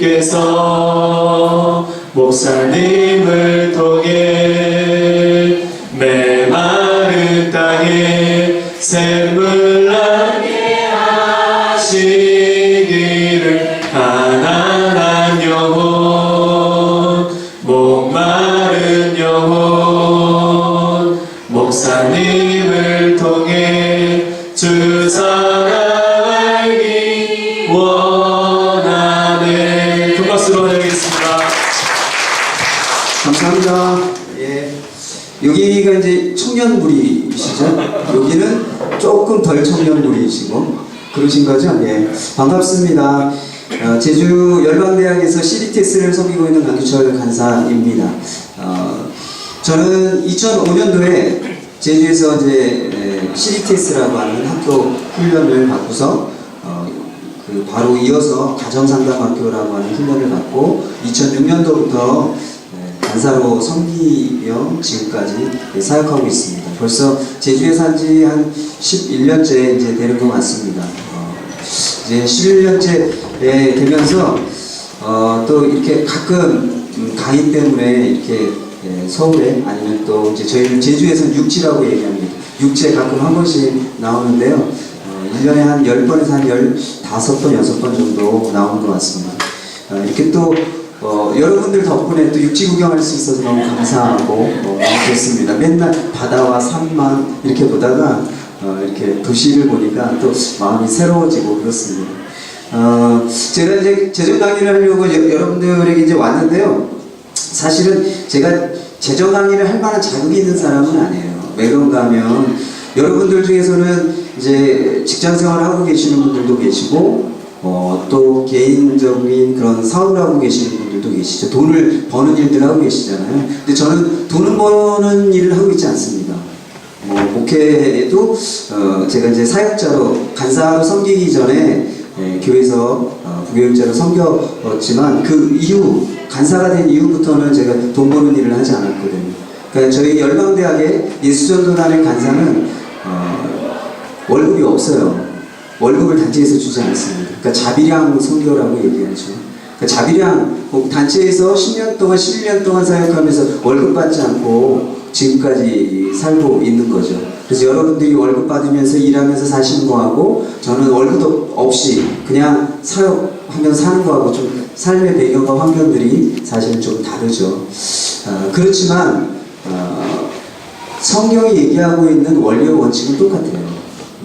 하나님께서 목사님을 통해 메마른 땅에 샘을 나게 하시기를 가난한 영혼 목마른 영혼 목사님을 통해 주 사랑 알기 원하네. 큰 박수로 드리겠습니다. 감사합니다. 예. 여기가 이제 청년부리시죠? 여기는 조금 덜 청년부리시고 그러신 거죠? 예. 반갑습니다. 제주 열방대학에서 CDTS를 섬기고 있는 강규철 간사입니다. 저는 2005년도에 제주에서 이제 CDTS라고 하는 학교 훈련을 받고서 바로 이어서 가정상담학교라고 하는 훈련을 받고 2006년도부터 간사로 섬기며 지금까지 사역하고 있습니다. 벌써 제주에 산지 한 11년째 이제 되는 것 같습니다. 이제 11년째 되면서 또 이렇게 가끔 강의 때문에 이렇게 서울에 아니면 또 이제 저희는 제주에서는 육지라고 얘기합니다. 육지에 가끔 한 번씩 나오는데요. 1년에 한 10번에서 한 15번, 6번 정도 나오는 것 같습니다. 이렇게 또 여러분들 덕분에 또 육지 구경할 수 있어서 너무 감사하고 너무 좋습니다. 맨날 바다와 산만 이렇게 보다가 이렇게 도시를 보니까 또 마음이 새로워지고 그렇습니다. 제가 이제 재정 강의를 하려고 여러분들에게 이제 왔는데요. 사실은 제가 재정 강의를 할 만한 자격이 있는 사람은 아니에요. 왜 그런가 하면 여러분들 중에서는 이제 직장 생활을 하고 계시는 분들도 계시고 또 개인적인 그런 사업을 하고 계시는 분들도 계시죠. 돈을 버는 일들 하고 계시잖아요. 근데 저는 돈을 버는 일을 하고 있지 않습니다. 목회에도 제가 이제 사역자로 간사로 섬기기 전에 교회에서 부교육자로 섬겼지만 그 이후 간사가 된 이후부터는 제가 돈 버는 일을 하지 않았거든요. 그러니까 저희 열방대학의 예수전도단의 간사는 월급이 없어요. 월급을 단체에서 주지 않습니다. 그러니까 자비량 선교라고 얘기하죠. 그러니까 자비량 단체에서 10년 동안 11년 동안 사역하면서 월급 받지 않고 지금까지 살고 있는 거죠. 그래서 여러분들이 월급 받으면서 일하면서 사시는 거하고 저는 월급 없이 그냥 사역하면서 사는 거하고 좀 삶의 배경과 환경들이 사실은 좀 다르죠. 그렇지만 성경이 얘기하고 있는 원리와 원칙은 똑같아요.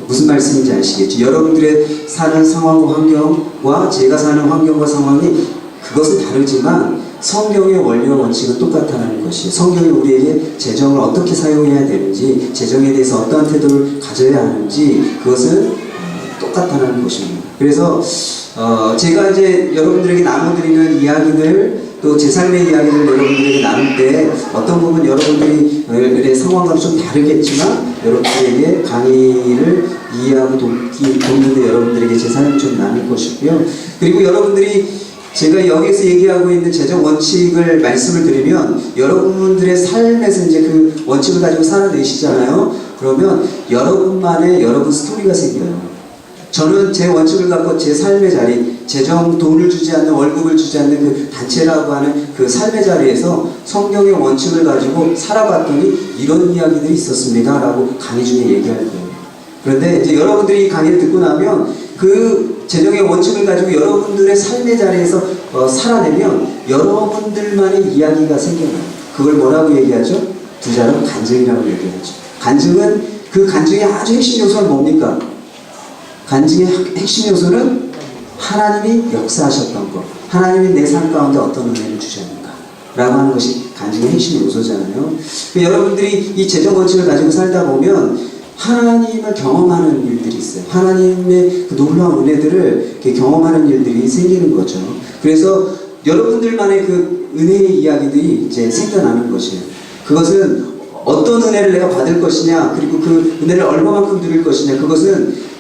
무슨 말씀인지 아시겠죠? 여러분들의 사는 상황과 환경과 제가 사는 환경과 상황이 그것은 다르지만 성경의 원리와 원칙은 똑같다는 것이에요. 성경이 우리에게 재정을 어떻게 사용해야 되는지, 재정에 대해서 어떠한 태도를 가져야 하는지 그것은 똑같다는 것입니다. 그래서 제가 이제 여러분들에게 나눠드리는 이야기들 또 제 삶의 이야기를 여러분들에게 나눌 때 어떤 부분 여러분들의 상황과 좀 다르겠지만 여러분들에게 강의를 이해하고 돕는데 여러분들에게 제 삶을 좀 나눌 것이고요. 그리고 여러분들이 제가 여기서 얘기하고 있는 재정 원칙을 말씀을 드리면 여러분들의 삶에서 이제 그 원칙을 가지고 살아내시잖아요. 그러면 여러분만의 여러분 스토리가 생겨요. 저는 제 원칙을 갖고 제 삶의 자리, 재정 돈을 주지 않는 월급을 주지 않는 그 단체라고 하는 그 삶의 자리에서 성경의 원칙을 가지고 살아봤더니 이런 이야기들이 있었습니다 라고 강의 중에 얘기할 거예요. 그런데 이제 여러분들이 이 강의를 듣고 나면 그 재정의 원칙을 가지고 여러분들의 삶의 자리에서 살아내면 여러분들만의 이야기가 생겨나요. 그걸 뭐라고 얘기하죠? 두 자로 간증이라고 얘기하죠. 간증은 그 간증의 아주 핵심 요소는 뭡니까? 간증의 핵심 요소는 하나님이 역사하셨던 것, 하나님이 내 삶 가운데 어떤 은혜를 주셨는가 라고 하는 것이 간증의 핵심 요소잖아요. 여러분들이 이 재정 원칙을 가지고 살다 보면 하나님을 경험하는 일들이 있어요. 하나님의 그 놀라운 은혜들을 경험하는 일들이 생기는 거죠. 그래서 여러분들만의 그 은혜의 이야기들이 이제 생겨나는 것이에요. 그것은 어떤 은혜를 내가 받을 것이냐, 그리고 그 은혜를 얼마만큼 누릴 것이냐, 그것은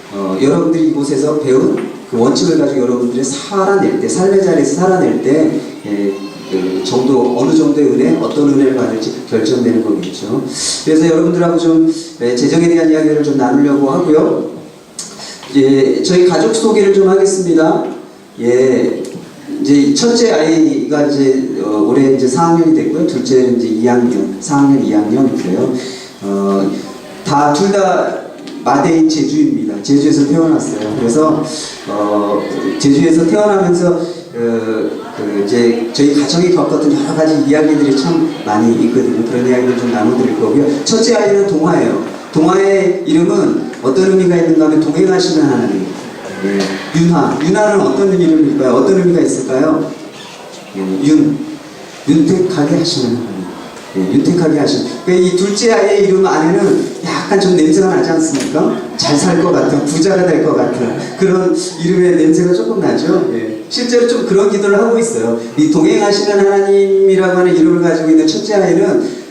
여러분들이 이곳에서 배운 그 원칙을 가지고 여러분들이 살아낼 때, 삶의 자리에서 살아낼 때 그 정도, 어느 정도의 은혜, 어떤 은혜를 받을지 결정되는 거겠죠. 그래서 여러분들하고 좀 재정에 대한 이야기를 좀 나누려고 하고요. 저희 가족 소개를 좀 하겠습니다. 예, 이제 첫째 아이가 이제 올해 이제 4학년이 됐고요. 둘째는 이제 2학년, 4학년 2학년이고요. 다 둘 다 마대인 제주입니다. 제주에서 태어났어요. 그래서 제주에서 태어나면서 이제 저희 가정이 겪었던 여러 가지 이야기들이 참 많이 있거든요. 그런 이야기를 좀 나눠드릴 거고요. 첫째 아이는 동화예요. 동화의 이름은 어떤 의미가 있는가 하면 동행하시는 하나님. 예, 윤하는 어떤 이름일까요? 어떤 의미가 있을까요? 윤택하게 하시는 하나님. 예, 윤택하게 하시는. 그러니까 이 둘째 아이의 이름 안에는 약간 좀 냄새가 나지 않습니까? 잘 살 것 같은, 부자가 될 것 같은 그런 이름의 냄새가 조금 나죠. 예. 실제로 좀 그런 기도를 하고 있어요. 이 동행하시는 하나님이라고 하는 이름을 가지고 있는 첫째 아이는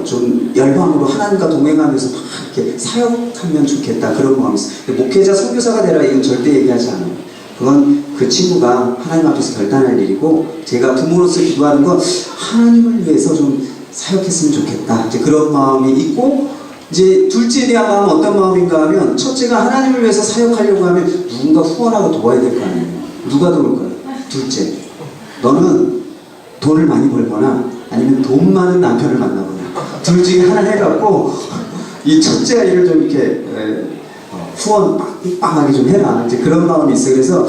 좀 열방으로 하나님과 동행하면서 막 이렇게 사역하면 좋겠다 그런 마음이 있어요. 목회자, 선교사가 되라 이건 절대 얘기하지 않아요. 그건 그 친구가 하나님 앞에서 결단할 일이고, 제가 부모로서 기도하는 건 하나님을 위해서 좀 사역했으면 좋겠다. 이제 그런 마음이 있고, 이제 둘째에 대한 마음은 어떤 마음인가 하면, 첫째가 하나님을 위해서 사역하려고 하면 누군가 후원하고 도와야 될 거 아니에요. 누가 도울까요? 둘째. 너는 돈을 많이 벌거나 아니면 돈 많은 남편을 만나거나 둘 중에 하나 해갖고 이 첫째 아이를 좀 이렇게 후원 빵빵하게 좀 해라. 이제 그런 마음이 있어요. 그래서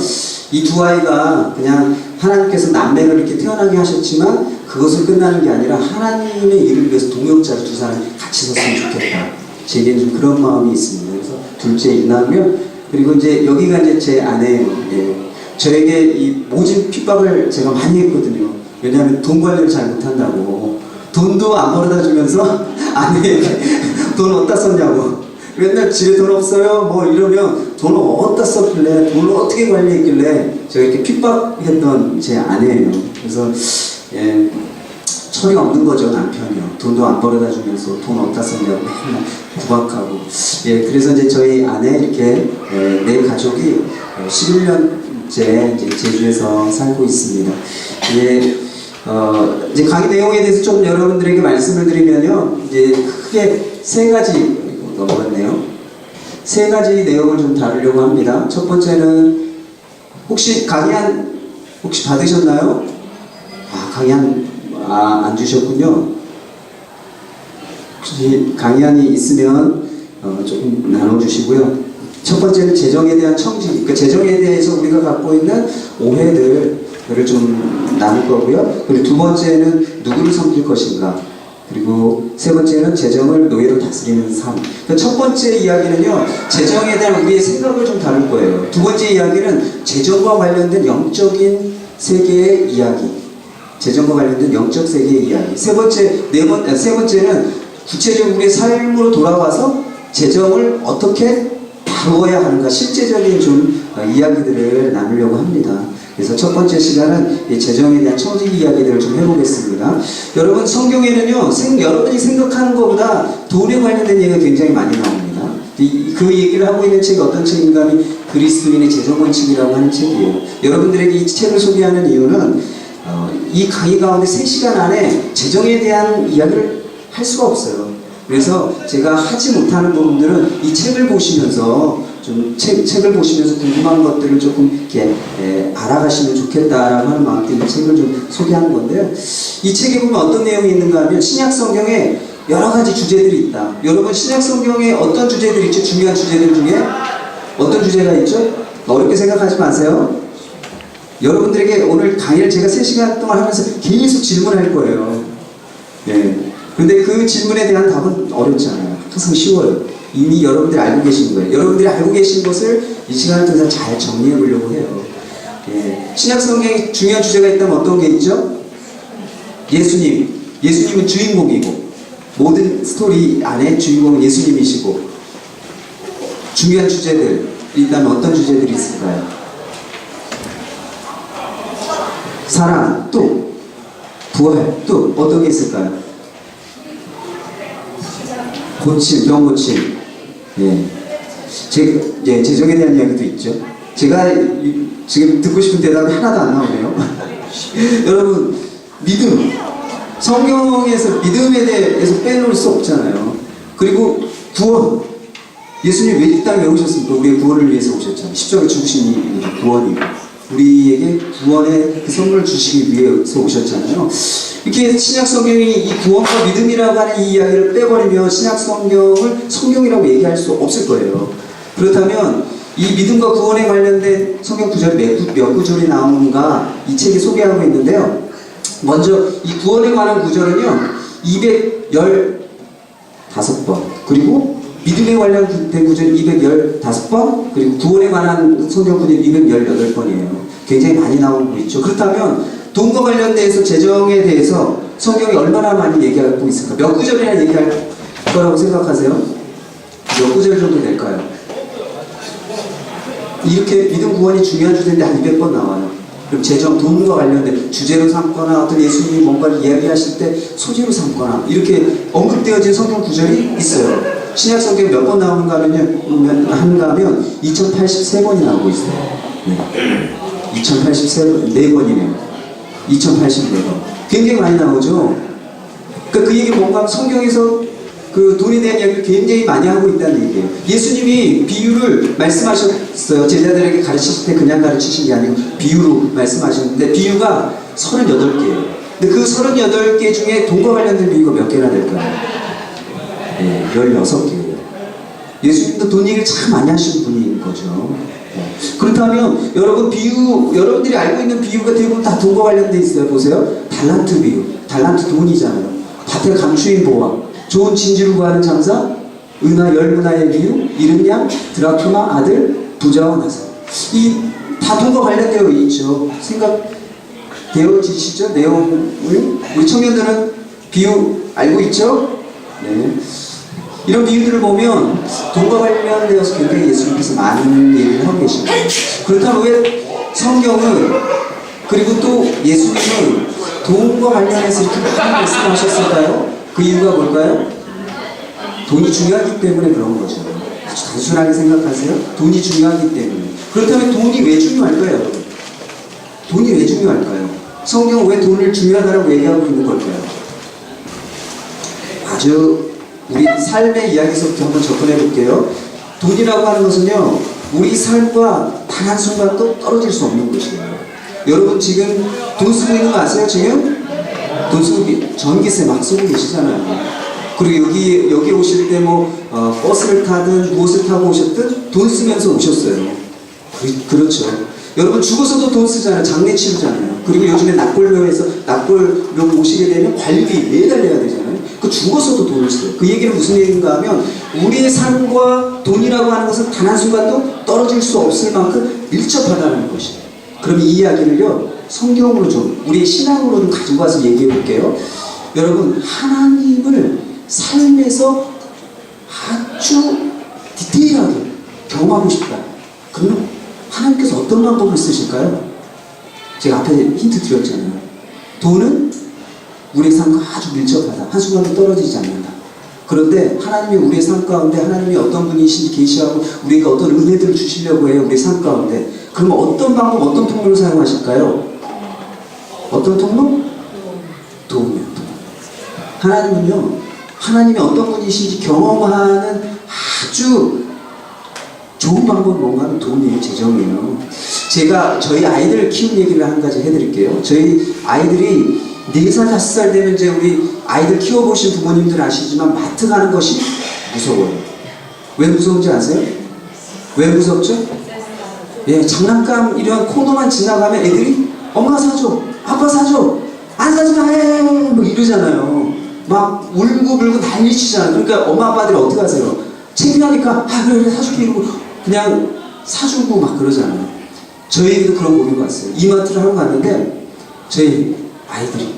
이 두 아이가 그냥 하나님께서 남매를 이렇게 태어나게 하셨지만 그것을 끝나는 게 아니라 하나님의 일을 위해서 동역자로 두 사람이 같이 섰으면 좋겠다. 제게는 좀 그런 마음이 있습니다. 그래서 둘째 이나고요. 그리고 이제 여기가 이제 제 아내예요. 예. 저에게 이 모진 핍박을 제가 많이 했거든요. 왜냐하면 돈 관리를 잘 못한다고. 돈도 안 벌어다 주면서 아내에게 돈 어디다 썼냐고. 맨날 집에 돈 없어요? 뭐 이러면 돈을 어디다 썼길래, 돈을 어떻게 관리했길래 제가 이렇게 핍박했던 제 아내예요. 그래서 예, 철이 없는 거죠, 남편이요. 돈도 안 벌어다 주면서 돈 어디다 썼냐고 맨날 구박하고. 예, 그래서 이제 저희 아내 이렇게 내 가족이 11년째 이제 제주에서 살고 있습니다. 예, 이제 강의 내용에 대해서 좀 여러분들에게 말씀을 드리면요, 이제 크게 세 가지 넘어갔네요. 세 가지 내용을 좀 다루려고 합니다. 첫 번째는 혹시 강의안 혹시 받으셨나요? 강의안 안 주셨군요. 혹시 강의안이 있으면 조금 나눠주시고요. 첫 번째는 재정에 대한 청지, 그러니까 재정에 대해서 우리가 갖고 있는 오해들을 좀 나눌 거고요. 그리고 두 번째는 누구를 섬길 것인가. 그리고 세 번째는 재정을 노예로 다스리는 삶. 그러니까 첫 번째 이야기는요, 재정에 대한 우리의 생각을 좀 다룰 거예요. 두 번째 이야기는 재정과 관련된 영적인 세계의 이야기. 재정과 관련된 영적 세계의 이야기. 세 번째는 구체적으로 우리의 삶으로 돌아와서 재정을 어떻게 다루어야 하는가, 실제적인 좀 이야기들을 나누려고 합니다. 그래서 첫 번째 시간은 이 재정에 대한 청지 이야기들을 좀 해보겠습니다. 여러분, 성경에는요, 여러분이 생각하는 것보다 돈에 관련된 얘기가 굉장히 많이 나옵니다. 그 얘기를 하고 있는 책이 어떤 책인가 하면 그리스도인의 재정 원칙이라고 하는 책이에요. 여러분들에게 이 책을 소개하는 이유는 이 강의 가운데 3시간 안에 재정에 대한 이야기를 할 수가 없어요. 그래서 제가 하지 못하는 부분들은 이 책을 보시면서 좀 책을 보시면서 궁금한 것들을 조금 이렇게 알아가시면 좋겠다라고 하는 마음 때문에 이 책을 좀 소개하는 건데요. 이 책에 보면 어떤 내용이 있는가 하면 신약 성경에 여러 가지 주제들이 있다. 여러분, 신약 성경에 어떤 주제들이 있죠? 중요한 주제들 중에 어떤 주제가 있죠? 어렵게 생각하지 마세요. 여러분들에게 오늘 강의를 제가 3시간 동안 하면서 계속 질문할 거예요. 예. 근데 그 질문에 대한 답은 어렵지 않아요. 항상 쉬워요. 이미 여러분들이 알고 계신 거예요. 여러분들이 알고 계신 것을 이 시간을 통해서 잘 정리해 보려고 해요. 예. 신약 성경에 중요한 주제가 있다면 어떤 게 있죠? 예수님. 예수님은 주인공이고, 모든 스토리 안에 주인공은 예수님이시고, 중요한 주제들 있다면 어떤 주제들이 있을까요? 사랑, 또 부활, 또 어떤 게 있을까요? 고침, 병고침. 예. 재정에 대한 이야기도 있죠. 제가 지금 듣고 싶은 대답이 하나도 안 나오네요. 여러분, 믿음. 성경에서 믿음에 대해서 빼놓을 수 없잖아요. 그리고 구원. 예수님 왜 이 땅에 왜 오셨습니까? 우리의 구원을 위해서 오셨잖아요. 십자가에 죽으신 이 구원이고. 우리에게 구원의 그 선물을 주시기 위해서 오셨잖아요. 이렇게 신약 성경이 이 구원과 믿음이라고 하는 이 이야기를 빼버리면 신약 성경을 성경이라고 얘기할 수 없을 거예요. 그렇다면 이 믿음과 구원에 관련된 성경 구절이 몇 구절이 나오는가 이 책에 소개하고 있는데요. 먼저 이 구원에 관한 구절은요 215번, 그리고 믿음에 관련된 구절이 215번, 그리고 구원에 관한 성경 구절이 218번이에요. 굉장히 많이 나오고 있죠. 그렇다면 돈과 관련돼서 재정에 대해서 성경이 얼마나 많이 얘기하고 있을까? 몇 구절이나 얘기할 거라고 생각하세요? 몇 구절 정도 될까요? 이렇게 믿음 구원이 중요한 주제인데 한 200번 나와요. 그럼 재정, 돈과 관련된 주제로 삼거나 어떤 예수님이 뭔가를 이야기하실 때 소재로 삼거나 이렇게 언급되어진 성경 구절이 있어요. 신약 성경 몇 번 나오는가 하면 2083번이 나오고 있어요. 네. 2083번, 4번이네요. 2084번. 굉장히 많이 나오죠? 그러니까 그 얘기 뭔가 성경에서 그 돈에 대한 이야기를 굉장히 많이 하고 있다는 얘기예요. 예수님이 비유를 말씀하셨어요. 제자들에게 가르치실 때 그냥 가르치신 게 아니고 비유로 말씀하셨는데 비유가 38개예요. 근데 그 38개 중에 돈과 관련된 비유가 몇 개나 될까요? 네, 16개예요. 예수님도 돈 얘기를 참 많이 하시는 분인 거죠. 그렇다면 여러분들이 알고 있는 비유가 대부분 다 돈과 관련돼 있어요. 보세요. 달란트 비유. 달란트 돈이잖아요. 밭에 감추인 보화. 좋은 진주를 구하는 장사, 은하 10문화의 비유, 잃은 양, 드라큐마 아들, 부자와 나사. 이 다 돈과 관련되어 있죠. 생각되어지시죠? 내용을? 우리 청년들은 비유 알고 있죠? 네. 이런 비유들을 보면 돈과 관련되어서 굉장히 예수님께서 많은 얘기를 하고 계십니다. 그렇다면 왜 성경은 그리고 또 예수님은 돈과 관련해서 이렇게 많은 말씀을 하셨을까요? 그 이유가 뭘까요? 돈이 중요하기 때문에 그런 거죠. 아주 단순하게 생각하세요. 돈이 중요하기 때문에. 그렇다면 돈이 왜 중요할까요? 돈이 왜 중요할까요? 성경은 왜 돈을 중요하다고 얘기하고 있는 걸까요? 아주 우리 삶의 이야기에서부터 한번 접근해 볼게요. 돈이라고 하는 것은요, 우리 삶과 단 한순간도 떨어질 수 없는 것이에요. 여러분 지금 돈 쓰고 있는 거 아세요? 지금? 돈 쓰고 전기세 막 쓰고 계시잖아요. 그리고 여기 오실 때 버스를 타든 무엇을 타고 오셨든 돈 쓰면서 오셨어요. 그렇죠. 여러분 죽어서도 돈 쓰잖아요. 장례 치르잖아요. 그리고 요즘에 납골묘에서 납골묘 오시게 되면 관리비 매달 내야 되잖아요. 그 죽어서도 돈을 써요. 그 얘기는 무슨 얘기인가 하면 우리의 삶과 돈이라고 하는 것은 단 한순간도 떨어질 수 없을 만큼 밀접하다는 것이에요. 그럼 이 이야기를요 성경으로 좀 우리의 신앙으로 좀 가지고 와서 얘기해 볼게요. 여러분 하나님을 삶에서 아주 디테일하게 경험하고 싶다. 그러면 하나님께서 어떤 방법을 쓰실까요? 제가 앞에 힌트 드렸잖아요. 돈은 우리의 삶과 아주 밀접하다. 한순간도 떨어지지 않는다. 그런데 하나님이 우리의 삶 가운데 하나님이 어떤 분이신지 계시하고 우리에게 어떤 은혜들을 주시려고 해요. 우리의 삶 가운데. 그러면 어떤 방법, 어떤 통로를 사용하실까요? 어떤 통로? 돈이요. 하나님은요. 하나님이 어떤 분이신지 경험하는 아주 좋은 방법은 뭔가 하면 돈이에요. 재정이에요. 제가 저희 아이들 키우는 얘기를 한 가지 해드릴게요. 저희 아이들이 4살, 5살 되면 이제 우리 아이들 키워보신 부모님들 아시지만 마트 가는 것이 무서워요. 왜 무서운지 아세요? 왜 무섭죠? 예, 장난감 이런 코너만 지나가면 애들이 엄마 사줘, 아빠 사줘, 안 사주면 해, 뭐 이러잖아요. 막 울고불고 난리치잖아요. 그러니까 엄마 아빠들이 어떻게 하세요? 창피하니까 그래 사줄게 이러고 그냥 사주고 막 그러잖아요. 저희도 그런 고민이 왔어요. 이마트를 하고 갔는데 저희 아이들이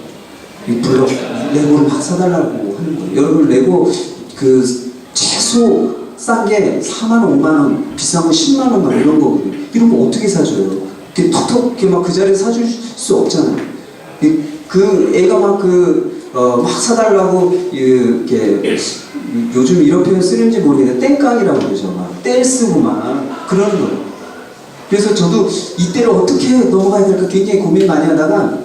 블록 레고를 막 사달라고 하는 거예요. 여러분 레고 그 최소 싼 게 4만원, 5만원, 비싼 거 10만원 막 이런 거거든요. 이런 거 어떻게 사줘요? 이렇게 톡톡 이렇게 막 그 자리에 사줄 수 없잖아요. 그 애가 막 사달라고 이렇게 요즘 이런 표현 쓰는지 모르겠는데 땡깡이라고 그러죠. 막 떼를 쓰고 막 그러는 거예요. 그래서 저도 이때를 어떻게 넘어가야 될까 굉장히 고민 많이 하다가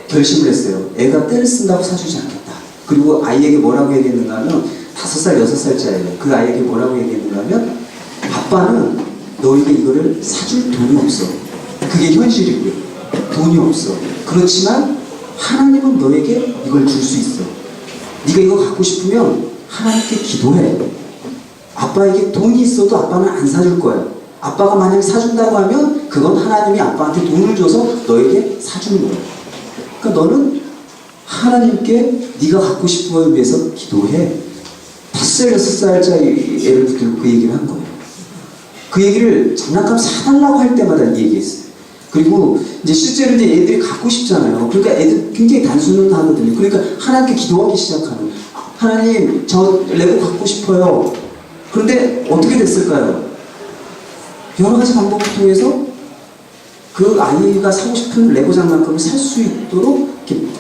결심을 했어요. 애가 떼를 쓴다고 사주지 않겠다. 그리고 아이에게 뭐라고 얘기했는가 하면 5살, 6살짜리 아이예요. 그 아이에게 뭐라고 얘기했는가 하면 아빠는 너에게 이거를 사줄 돈이 없어. 그게 현실이고요. 돈이 없어. 그렇지만 하나님은 너에게 이걸 줄 수 있어. 네가 이거 갖고 싶으면 하나님께 기도해. 아빠에게 돈이 있어도 아빠는 안 사줄 거야. 아빠가 만약에 사준다고 하면 그건 하나님이 아빠한테 돈을 줘서 너에게 사주는 거야. 그러니까 너는 하나님께 네가 갖고 싶은 걸 위해서 기도해. 5살, 6살짜리 애를 붙들고 그 얘기를 한 거예요. 그 얘기를 장난감 사달라고 할 때마다 이 얘기했어요. 그리고 이제 실제로 이제 애들이 갖고 싶잖아요. 그러니까 애들 굉장히 단순하거든요. 그러니까 하나님께 기도하기 시작하는. 하나님, 저 레고 갖고 싶어요. 그런데 어떻게 됐을까요? 여러 가지 방법을 통해서 그 아이가 사고 싶은 레고 장난감을 살 수 있도록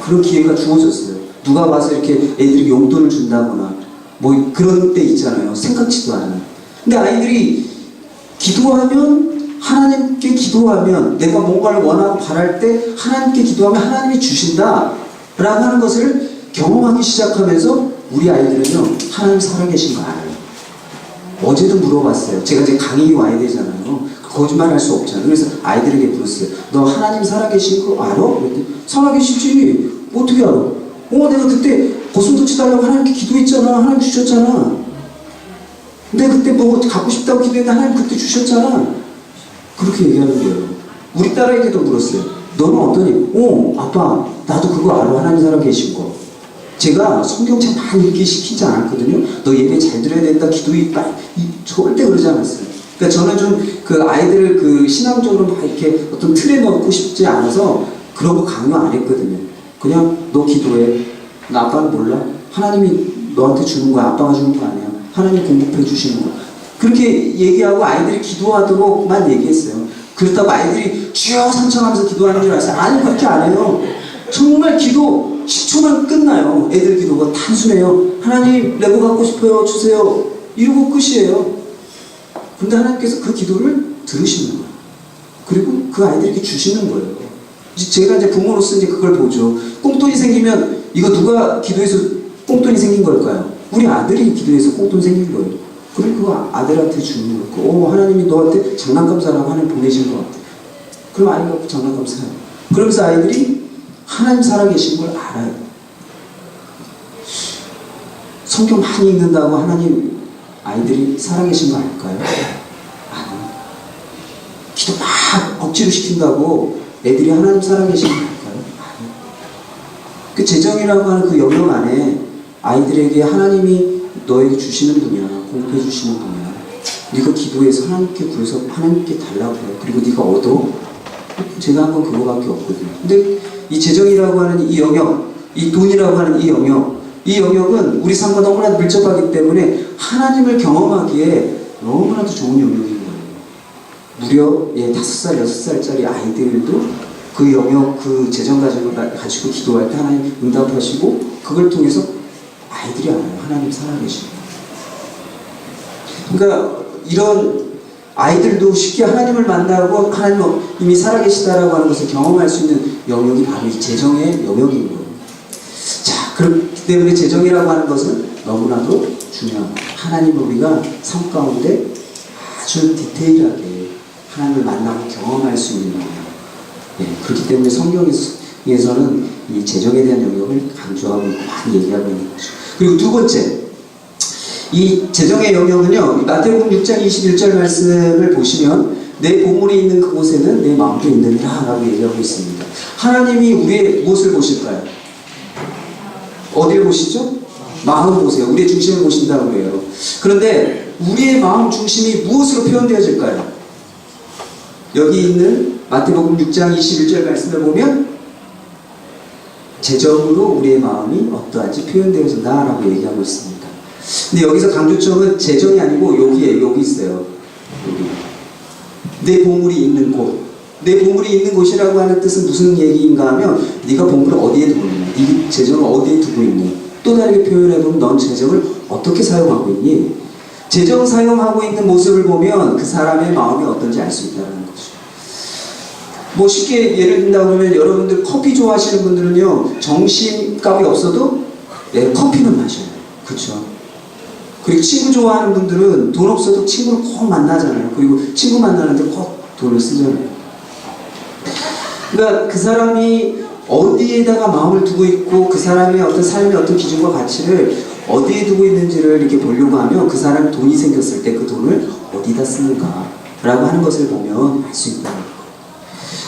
그런 기회가 주어졌어요. 누가 와서 이렇게 애들이 용돈을 준다거나 뭐 그런 때 있잖아요. 생각지도 않은. 근데 아이들이 기도하면, 하나님께 기도하면, 내가 뭔가를 원하고 바랄 때 하나님께 기도하면 하나님이 주신다 라고 하는 것을 경험하기 시작하면서 우리 아이들은요, 하나님 살아계신 거 알아요. 어제도 물어봤어요. 제가 이제 강의 와야 되잖아요. 거짓말 할 수 없잖아요. 그래서 아이들에게 물었어요. 너 하나님 살아계신 거 알아? 그랬더니 살아계시지. 어떻게 알아? 내가 그때 고슴도치 달라고 하나님께 기도했잖아. 하나님 주셨잖아. 근데 그때 뭐 갖고 싶다고 기도했는데 하나님 그때 주셨잖아. 그렇게 얘기하는 거예요. 우리 딸에게도 물었어요. 너는 어떠니? 아빠, 나도 그거 알아. 하나님 살아계신 거. 제가 성경책 많이 읽기 시키지 않았거든요. 너 예배 잘 들어야 된다, 기도해. 절대 그러지 않았어요. 그러니까 저는 좀 그 아이들을 그 신앙적으로 막 이렇게 어떤 틀에 넣고 싶지 않아서 그런 거 강요 안 했거든요. 그냥 너 기도해. 나 아빠는 몰라. 하나님이 너한테 주는 거야. 아빠가 주는 거 아니야. 하나님 공급해 주시는 거야. 그렇게 얘기하고 아이들이 기도하도록만 얘기했어요. 그렇다고 아이들이 주여 삼창하면서 기도하는 줄 알았어요. 아니, 그렇게 안 해요. 정말 기도 10초만 끝나요. 애들 기도가 단순해요. 하나님, 레고 갖고 싶어요. 주세요. 이러고 끝이에요. 근데 하나님께서 그 기도를 들으시는 거예요. 그리고 그 아이들에게 주시는 거예요. 제가 이제 부모로서 이제 그걸 보죠. 꽁돈이 생기면 이거 누가 기도해서 꽁돈이 생긴 걸까요? 우리 아들이 기도해서 꽁돈 생긴 거예요. 그리고 그거 아들한테 주는 거고, 하나님이 너한테 장난감 사라고 하나님 보내신 것 같아. 그럼 아이가 장난감 사요. 그러면서 아이들이 하나님 살아계신 걸 알아요. 성경 많이 읽는다고 하나님 아이들이 살아계신 거 알까요? 아니요. 기도 막 억지로 시킨다고 애들이 하나님 살아계신 거 알까요? 아니요. 그 재정이라고 하는 그 영역 안에 아이들에게 하나님이 너에게 주시는 분이야. 공급해 주시는 분이야. 네가 기도해서 하나님께 구해서 하나님께 달라고 해. 그리고 네가 얻어. 제가 한 건 그거밖에 없거든요. 근데 이 재정이라고 하는 이 영역, 이 돈이라고 하는 이 영역, 이 영역은 우리 삶과 너무나도 밀접하기 때문에 하나님을 경험하기에 너무나도 좋은 영역인 거예요. 무려 5살, 6살짜리 아이들도 그 영역, 그 재정 가지고 기도할 때 하나님 응답하시고 그걸 통해서 아이들이 알아요. 하나님 살아계시고. 그러니까 이런 아이들도 쉽게 하나님을 만나고 하나님이 살아계시다라고 하는 것을 경험할 수 있는 영역이 바로 이 재정의 영역인 거예요. 자, 그렇기 때문에 재정이라고 하는 것은 너무나도 중요합니다. 하나님을 우리가 삶 가운데 아주 디테일하게 하나님을 만나고 경험할 수 있는 영역. 그렇기 때문에 성경에서는 이 재정에 대한 영역을 강조하고 있고 많이 얘기하고 있는 거죠. 그리고 두 번째, 이 재정의 영역은요, 마태복음 6장 21절 말씀을 보시면 내 보물이 있는 그곳에는 내 마음도 있느니라 라고 얘기하고 있습니다. 하나님이 우리의 무엇을 보실까요? 어디를 보시죠? 마음 보세요. 우리의 중심을 보신다고 그래요. 그런데 우리의 마음 중심이 무엇으로 표현되어질까요? 여기 있는 마태복음 6장 21절 말씀을 보면 재정으로 우리의 마음이 어떠한지 표현되어진다라고 얘기하고 있습니다. 근데 여기서 강조점은 재정이 아니고 여기 있어요. 여기. 내 보물이 있는 곳. 내 보물이 있는 곳이라고 하는 뜻은 무슨 얘기인가 하면 네가 보물을 어디에 두고 있니? 네 재정을 어디에 두고 있니? 또 다르게 표현해보면 넌 재정을 어떻게 사용하고 있니? 재정 사용하고 있는 모습을 보면 그 사람의 마음이 어떤지 알 수 있다는 거죠. 뭐 쉽게 예를 든다고 하면 여러분들 커피 좋아하시는 분들은요, 정신값이 없어도 커피는 마셔요. 그렇죠? 그리고 친구 좋아하는 분들은 돈 없어도 친구를 꼭 만나잖아요. 그리고 친구 만나는데 꼭 돈을 쓰잖아요. 그러니까 그 사람이 어디에다가 마음을 두고 있고 그 사람의 어떤 삶의 어떤 기준과 가치를 어디에 두고 있는지를 이렇게 보려고 하면 그 사람이 돈이 생겼을 때 그 돈을 어디다 쓰는가 라고 하는 것을 보면 알 수 있다.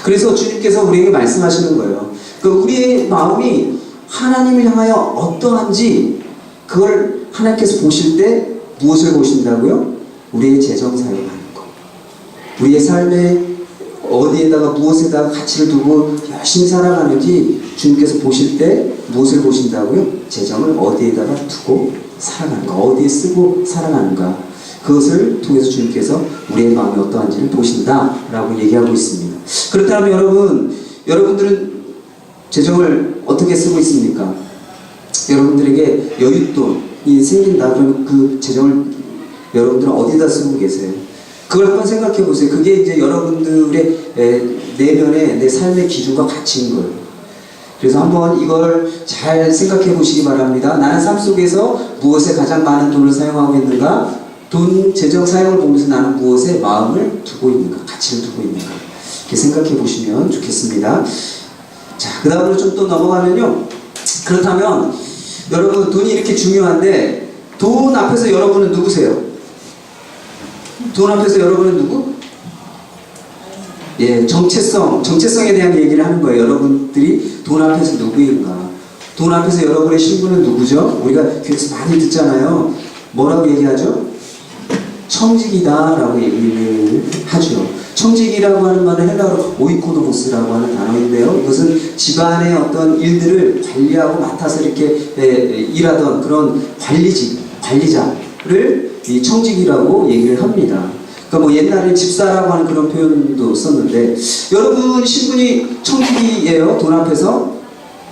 그래서 주님께서 우리에게 말씀하시는 거예요. 그 우리의 마음이 하나님을 향하여 어떠한지 그걸 하나님께서 보실 때 무엇을 보신다고요? 우리의 재정 사용하는 것. 우리의 삶에 어디에다가 무엇에다가 가치를 두고 열심히 살아가는지 주님께서 보실 때 무엇을 보신다고요? 재정을 어디에다가 두고 살아가는가, 어디에 쓰고 살아가는가. 그것을 통해서 주님께서 우리의 마음이 어떠한지를 보신다라고 얘기하고 있습니다. 그렇다면 여러분들은 재정을 어떻게 쓰고 있습니까? 여러분들에게 여윳돈이 생긴다 그러면 그 재정을 여러분들은 어디다 쓰고 계세요? 그걸 한번 생각해 보세요. 그게 이제 여러분들의 내면의 내 삶의 기준과 가치인 거예요. 그래서 한번 이걸 잘 생각해 보시기 바랍니다. 나는 삶 속에서 무엇에 가장 많은 돈을 사용하고 있는가? 돈, 재정 사용을 보면서 나는 무엇에 마음을 두고 있는가? 가치를 두고 있는가? 이렇게 생각해 보시면 좋겠습니다. 자, 그 다음으로 좀 또 넘어가면요. 그렇다면 여러분 돈이 이렇게 중요한데 돈 앞에서 여러분은 누구세요? 돈 앞에서 여러분은 누구? 예, 정체성에 대한 얘기를 하는 거예요. 여러분들이 돈 앞에서 누구인가? 돈 앞에서 여러분의 신분은 누구죠? 우리가 교회에서 많이 듣잖아요. 뭐라고 얘기하죠? 청직이다라고 얘기를 하죠. 청직이라고 하는 말은 헬라어로 오이코노모스라고 하는 단어인데요. 이것은 집안의 어떤 일들을 관리하고 맡아서 이렇게 일하던 그런 관리자를 이 청직이라고 얘기를 합니다. 그러니까 뭐 옛날에 집사라고 하는 그런 표현도 썼는데 여러분 신분이 청직이에요. 돈 앞에서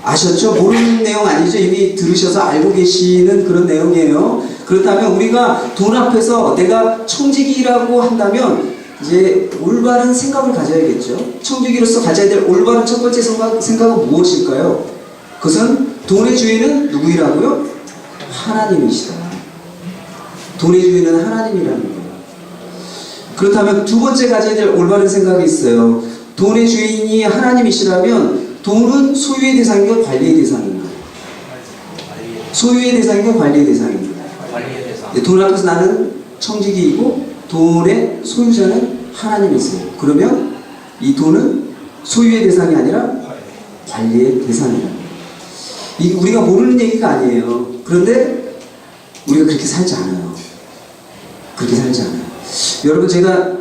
아셨죠? 모르는 내용 아니죠? 이미 들으셔서 알고 계시는 그런 내용이에요. 그렇다면 우리가 돈 앞에서 내가 청직이라고 한다면 이제 올바른 생각을 가져야겠죠. 청지기로서 가져야 될 올바른 첫 번째 생각은 무엇일까요? 그것은 돈의 주인은 누구이라고요? 하나님이시다. 돈의 주인은 하나님이라는 거예요. 그렇다면 두 번째 가져야 될 올바른 생각이 있어요. 돈의 주인이 하나님이시라면 돈은 소유의 대상인가 관리의 대상인가? 소유의 대상인가 관리의 대상인가? 관리의 대상. 돈 앞에서 나는 청지기이고 돈의 소유자는 하나님이세요. 그러면 이 돈은 소유의 대상이 아니라 관리의 대상이다. 이게 우리가 모르는 얘기가 아니에요. 그런데 우리가 그렇게 살지 않아요. 그렇게 살지 않아요. 여러분 제가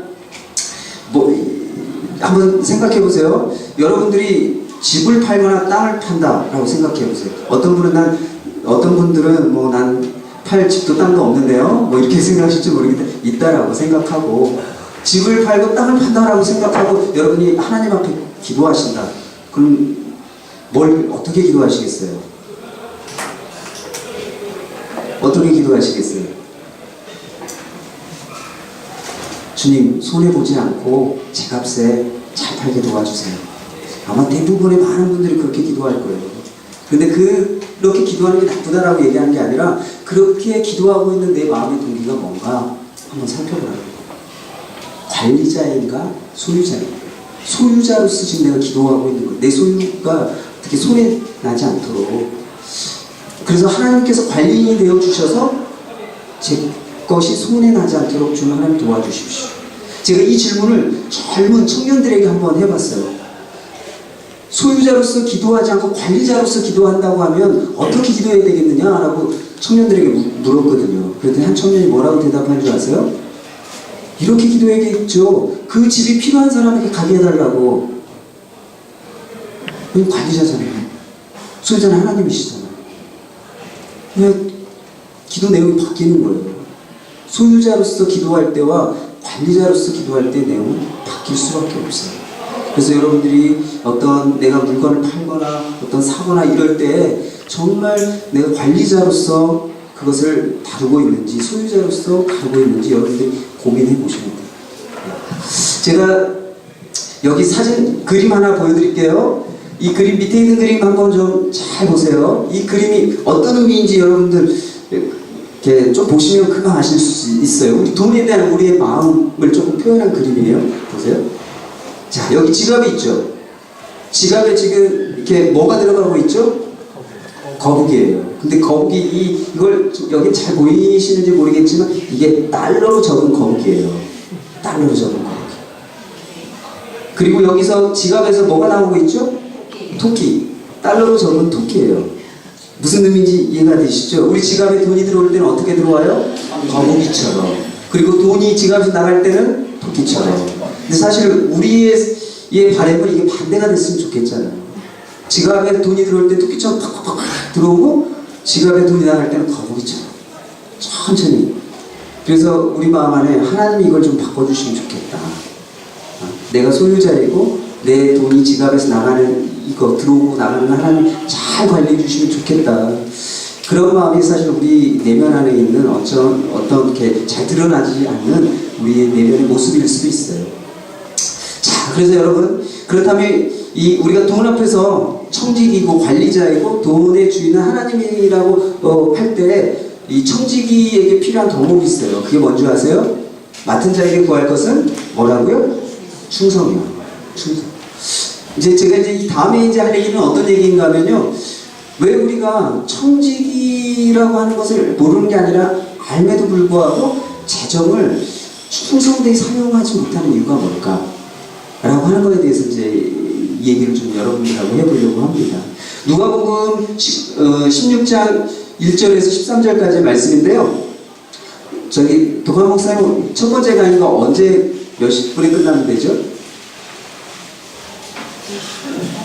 한번 생각해 보세요. 여러분들이 집을 팔거나 땅을 판다라고 생각해 보세요. 어떤 분들은 난 팔 집도 땅도 없는데요. 이렇게 생각하실지 모르겠는데 있다라고 생각하고 집을 팔고 땅을 판다라고 생각하고 여러분이 하나님 앞에 기도하신다. 그럼 어떻게 기도하시겠어요? 어떻게 기도하시겠어요? 주님 손해보지 않고 제 값에 잘 팔게 도와주세요. 아마 대부분의 많은 분들이 그렇게 기도할 거예요. 근데 그렇게 기도하는 게 나쁘다라고 얘기하는 게 아니라 그렇게 기도하고 있는 내 마음의 동기가 뭔가 한번 살펴보라고. 관리자인가 소유자인가? 소유자로서 지금 내가 기도하고 있는 거. 내 소유가 어떻게 손해 나지 않도록. 그래서 하나님께서 관리인이 되어 주셔서 제 것이 손해 나지 않도록 주는 하나님 도와주십시오. 제가 이 질문을 젊은 청년들에게 한번 해봤어요. 소유자로서 기도하지 않고 관리자로서 기도한다고 하면 어떻게 기도해야 되겠느냐라고 청년들에게 물었거든요. 그랬더니 한 청년이 뭐라고 대답한 줄 아세요? 이렇게 기도해야겠죠. 그 집이 필요한 사람에게 가게 해달라고. 그건 관리자잖아요. 소유자는 하나님이시잖아요. 그냥 기도 내용이 바뀌는 거예요. 소유자로서 기도할 때와 관리자로서 기도할 때 내용은 바뀔 수밖에 없어요. 그래서 여러분들이 어떤 내가 물건을 팔거나 어떤 사거나 이럴 때 정말 내가 관리자로서 그것을 다루고 있는지 소유자로서 다루고 있는지 여러분들이 고민해 보시면 돼요. 제가 여기 그림 하나 보여드릴게요. 이 그림 밑에 있는 그림 한번 좀 잘 보세요. 이 그림이 어떤 의미인지 여러분들 이렇게 좀 보시면 금방 아실 수 있어요. 우리 돈에 대한 우리의 마음을 조금 표현한 그림이에요. 보세요. 자, 여기 지갑이 있죠. 지갑에 지금 이렇게 뭐가 들어가고 있죠? 거북이에요. 근데 거북이 이걸 여기 잘 보이시는지 모르겠지만 이게 달러로 적은 거북이에요. 달러로 적은 거북이. 그리고 여기서 지갑에서 뭐가 나오고 있죠? 토끼. 달러로 적은 토끼예요. 무슨 의미인지 이해가 되시죠? 우리 지갑에 돈이 들어올 때는 어떻게 들어와요? 거북이처럼. 그리고 돈이 지갑에서 나갈 때는 토끼처럼. 근데 사실 우리의 바람은 이게 반대가 됐으면 좋겠잖아요. 지갑에 돈이 들어올 때 토끼처럼 팍팍팍 들어오고 지갑에 돈이 나갈 때는 거북이처럼 천천히. 그래서 우리 마음 안에 하나님이 이걸 좀 바꿔주시면 좋겠다. 내가 소유자이고 내 돈이 지갑에서 나가는 이거 들어오고 나가는 하나님 잘 관리해 주시면 좋겠다. 그런 마음이 사실 우리 내면 안에 있는 어떤 이렇게 잘 드러나지 않는 우리의 내면의 모습일 수도 있어요. 자, 그래서 여러분, 그렇다면 우리가 돈 앞에서 청지기고 관리자이고 돈의 주인은 하나님이라고 할 때 이 청지기에게 필요한 덕목이 있어요. 그게 뭔지 아세요? 맡은 자에게 구할 것은 뭐라고요? 충성이요. 충성. 이제 제가 이 다음에 이제 할 얘기는 어떤 얘기인가 하면요. 왜 우리가 청지기라고 하는 것을 모르는 게 아니라 알매도 불구하고 재정을 충성되게 사용하지 못하는 이유가 뭘까? 라고 하는 것에 대해서 이제 얘기를 좀 여러분들하고 해보려고 합니다. 누가복음 16장 1절에서 13절까지 말씀인데요. 저기 도감 목사님 첫 번째 강의가 언제 몇 분에 끝나면 되죠?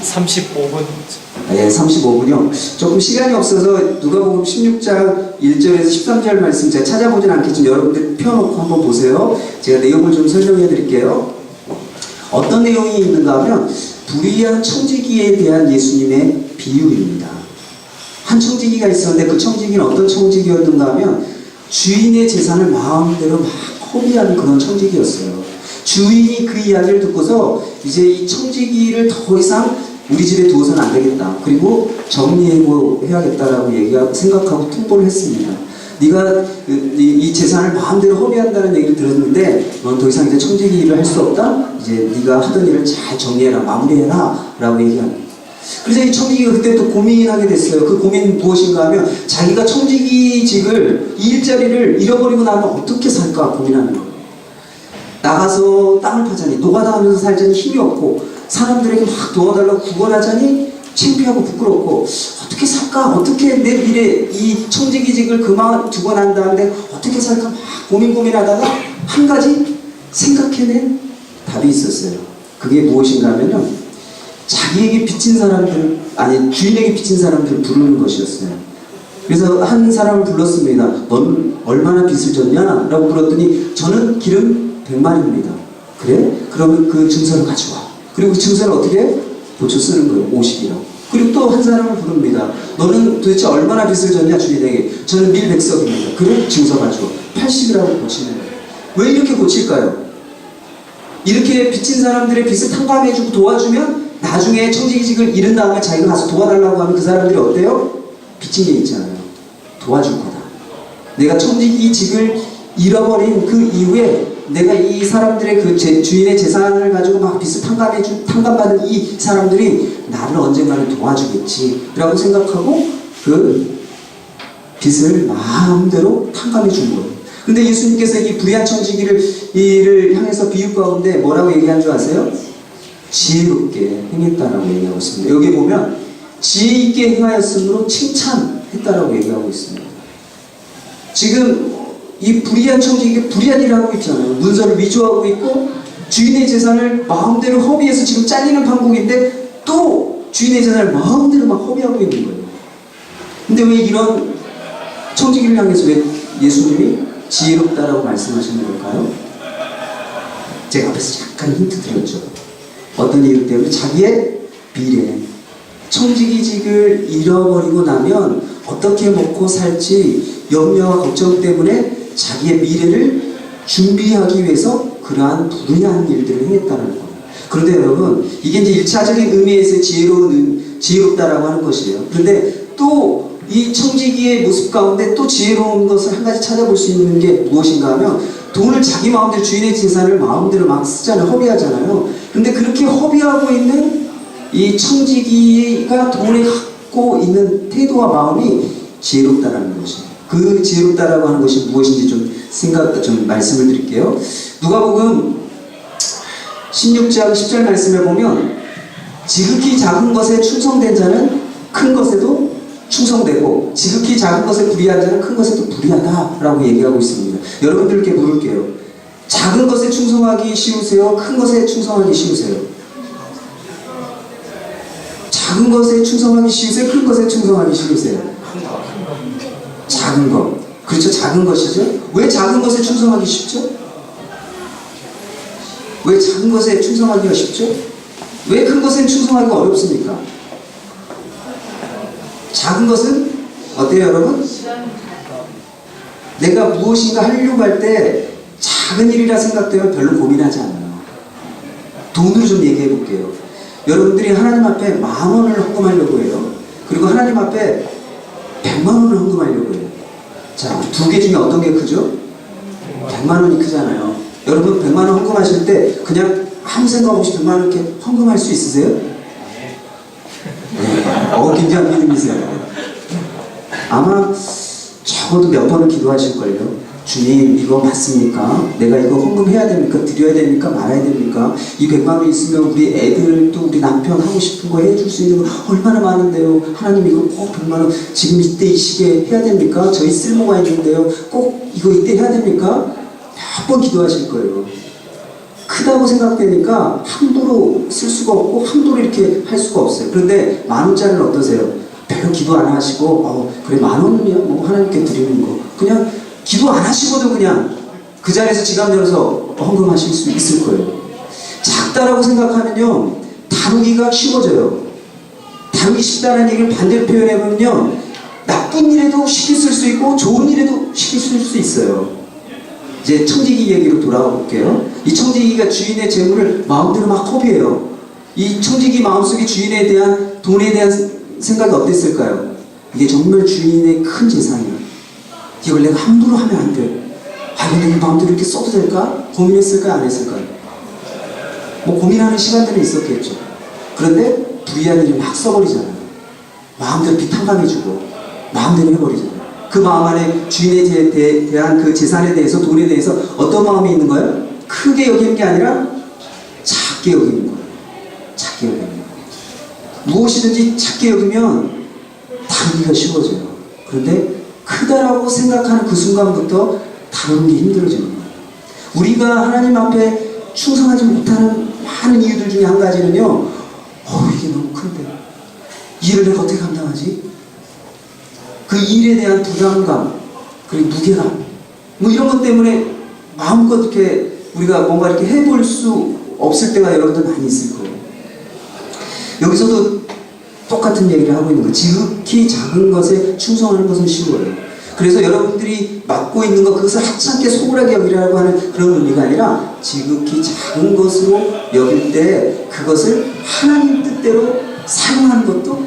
35분. 예, 35분이요. 조금 시간이 없어서 누가복음 16장 1절에서 13절 말씀 제가 찾아보진 않겠지만 여러분들 펴놓고 한번 보세요. 제가 내용을 좀 설명해 드릴게요. 어떤 내용이 있는가 하면 불의한 청지기에 대한 예수님의 비유입니다. 한 청지기가 있었는데 그 청지기는 어떤 청지기였는가 하면 주인의 재산을 마음대로 막 허비하는 그런 청지기였어요. 주인이 그 이야기를 듣고서 이제 이 청지기를 더 이상 우리 집에 두어서는 안 되겠다. 그리고 정리해야겠다라고 생각하고 통보를 했습니다. 네가 이 재산을 마음대로 허비한다는 얘기를 들었는데 넌 더 이상 이제 청지기 일을 할 수 없다. 이제 네가 하던 일을 잘 정리해라, 마무리해라라고 얘기합니다. 그래서 이 청지기가 그때 또 고민하게 됐어요. 그 고민은 무엇인가 하면 자기가 청지기직을 이 일자리를 잃어버리고 나면 어떻게 살까 고민하는 거예요. 나가서 땅을 파자니 노가다하면서 살자니 힘이 없고 사람들에게 막 도와달라고 구걸하자니 창피하고 부끄럽고 어떻게 살까? 어떻게 내 미래 이 청지기직을 그만두고 난 다음에 어떻게 살까? 막 고민하다가 한 가지 생각해낸 답이 있었어요. 그게 무엇인가 하면요. 자기에게 빚진 사람들, 아니 주인에게 빚진 사람들을 부르는 것이었어요. 그래서 한 사람을 불렀습니다. 넌 얼마나 빚을 졌냐? 라고 불렀더니 저는 기름 100마리입니다. 그래? 그러면 그 증서를 가져와. 그리고 그 증서를 어떻게 해? 고쳐 쓰는 거예요. 50이라고. 그리고 또 한 사람을 부릅니다. 너는 도대체 얼마나 빚을 졌냐 주인에게. 저는 밀백석입니다. 그래? 증서 가져와. 80이라고 고치는 거예요. 왜 이렇게 고칠까요? 이렇게 빚진 사람들의 빚을 탕감해주고 도와주면 나중에 청지기직을 잃은 다음에 자기가 가서 도와달라고 하면 그 사람들이 어때요? 빚진 게 있잖아요. 도와줄 거다. 내가 청지기직을 잃어버린 그 이후에 내가 이 사람들의 그 주인의 재산을 가지고 막 빚을 탕감받은 이 사람들이 나를 언젠가는 도와주겠지 라고 생각하고 그 빚을 마음대로 탕감해 준 거예요. 근데 예수님께서 이 불의한 청지기를 향해서 비유 가운데 뭐라고 얘기한 줄 아세요? 지혜롭게 행했다라고 얘기하고 있습니다. 여기 보면 지혜 있게 행하였으므로 칭찬했다라고 얘기하고 있습니다. 지금 이 불의한 청지기가 불의한 일을 하고 있잖아요. 문서를 위조하고 있고 주인의 재산을 마음대로 허비해서 지금 잘리는 판국인데 또 주인의 재산을 마음대로 막 허비하고 있는 거예요. 근데 왜 이런 청지기를 향해서 왜 예수님이 지혜롭다라고 말씀하시는 걸까요? 제가 앞에서 약간 힌트 드렸죠. 어떤 이유 때문에 자기의 미래, 청지기직을 잃어버리고 나면 어떻게 먹고 살지 염려와 걱정 때문에 자기의 미래를 준비하기 위해서 그러한 불의한 일들을 행했다는 거예요. 그런데 여러분, 이게 이제 1차적인 의미에서 지혜롭다라고 하는 것이에요. 그런데 또 이 청지기의 모습 가운데 또 지혜로운 것을 한 가지 찾아볼 수 있는 게 무엇인가 하면 돈을 자기 마음대로 주인의 재산을 마음대로 막 쓰잖아요. 허비하잖아요. 근데 그렇게 허비하고 있는 이 청지기가 돈에 갖고 있는 태도와 마음이 지혜롭다라는 것이에요. 그 지혜롭다라고 하는 것이 무엇인지 좀 말씀을 드릴게요. 누가복음 16장 10절 말씀에 보면 지극히 작은 것에 충성된 자는 큰 것에도 충성되고 지극히 작은 것에 불의한 자는 큰 것에도 불의하다라고 얘기하고 있습니다. 여러분들께 물을게요. 작은 것에 충성하기 쉬우세요? 큰 것에 충성하기 쉬우세요? 작은 것에 충성하기 쉬우세요? 큰 것에 충성하기 쉬우세요? 작은 것. 그렇죠. 작은 것이죠. 왜 작은 것에 충성하기 쉽죠? 왜 작은 것에 충성하기가 쉽죠? 왜 큰 것에 충성하기가 어렵습니까? 작은 것은 어때요, 여러분? 내가 무엇인가 하려고 할 때 작은 일이라 생각되면 별로 고민하지 않아요. 돈으로 좀 얘기해 볼게요. 여러분들이 하나님 앞에 10,000원을 헌금하려고 해요. 그리고 하나님 앞에 100만 원을 헌금하려고 해요. 자, 두 개 중에 어떤 게 크죠? 100만 원이 크잖아요. 여러분 100만 원 헌금하실 때 그냥 아무 생각 없이 100만 원 이렇게 헌금할 수 있으세요? 네. 굉장히 믿음이세요. 아마 적어도 몇 번은 기도하실걸요. 주님, 이거 맞습니까? 내가 이거 헌금해야 됩니까? 드려야 됩니까? 말아야 됩니까? 이 100만 원 있으면 우리 애들 또 우리 남편 하고 싶은 거 해줄 수 있는 거 얼마나 많은데요. 하나님 이거 꼭 100만 원 지금 이때 이 시기에 해야 됩니까? 저희 쓸모가 있는데요. 꼭 이거 이때 해야 됩니까? 몇 번 기도하실 거예요. 크다고 생각되니까 함부로 쓸 수가 없고 함부로 이렇게 할 수가 없어요. 그런데 10,000원짜리는 어떠세요? 별로 기도 안 하시고 그래 10,000원이야 뭐 하나님께 드리는 거 그냥 기도 안 하시고도 그냥 그 자리에서 지갑 열어서 헌금하실 수 있을 거예요. 작다라고 생각하면요 다루기가 쉬워져요. 다루기 쉽다는 얘기를 반대로 표현해보면요 나쁜 일에도 쉽게 쓸 수 있고 좋은 일에도 쉽게 쓸 수 있어요. 이제 청지기 얘기로 돌아가 볼게요. 이 청지기가 주인의 재물을 마음대로 막 허비해요. 이 청지기 마음속에 주인에 대한 돈에 대한 생각이 어땠을까요? 이게 정말 주인의 큰 재산이야. 이걸 내가 함부로 하면 안 돼. 근데 이 마음대로 이렇게 써도 될까? 고민했을까요? 안 했을까요? 뭐 고민하는 시간들은 있었겠죠. 그런데 불의한 일을 막 써버리잖아요. 마음대로 비탄감해주고 마음대로 해버리잖아요. 그 마음 안에 주인에 대한 그 재산에 대해서 돈에 대해서 어떤 마음이 있는 거예요? 크게 여기는 게 아니라 작게 여기는 거예요. 작게 여기는 거예요. 무엇이든지 작게 여기면 다루기가 쉬워져요. 그런데 크다라고 생각하는 그 순간부터 다루는 게 힘들어지는 거예요. 우리가 하나님 앞에 충성하지 못하는 많은 이유들 중에 한 가지는요. 이게 너무 큰데 이 일을 내가 어떻게 감당하지? 그 일에 대한 부담감 그리고 무게감 뭐 이런 것 때문에 마음껏 이렇게 우리가 뭔가 이렇게 해볼 수 없을 때가 여러분들 많이 있을 거예요. 여기서도 똑같은 얘기를 하고 있는 거예요. 지극히 작은 것에 충성하는 것은 쉬워요. 그래서 여러분들이 맡고 있는 것 그것을 하찮게 소홀하게 여기라고 하는 그런 의미가 아니라 지극히 작은 것으로 여길 때 그것을 하나님 뜻대로 사용하는 것도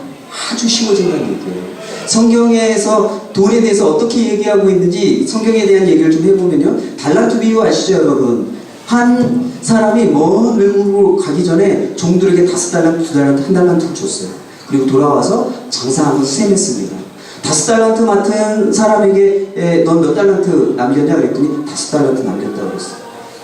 아주 쉬워진다는 얘기예요. 성경에서 돈에 대해서 어떻게 얘기하고 있는지 성경에 대한 얘기를 좀 해보면요. 달란트 비유 아시죠 여러분? 한 사람이 먼 외국으로 가기 전에 종들에게 5달란트, 2달란트, 1달란트를 줬어요. 그리고 돌아와서 장사하면서 셈했습니다. 5달란트 맡은 사람에게 넌 몇 달란트 남겼냐 그랬더니 5달란트 남겼다고 그랬어요.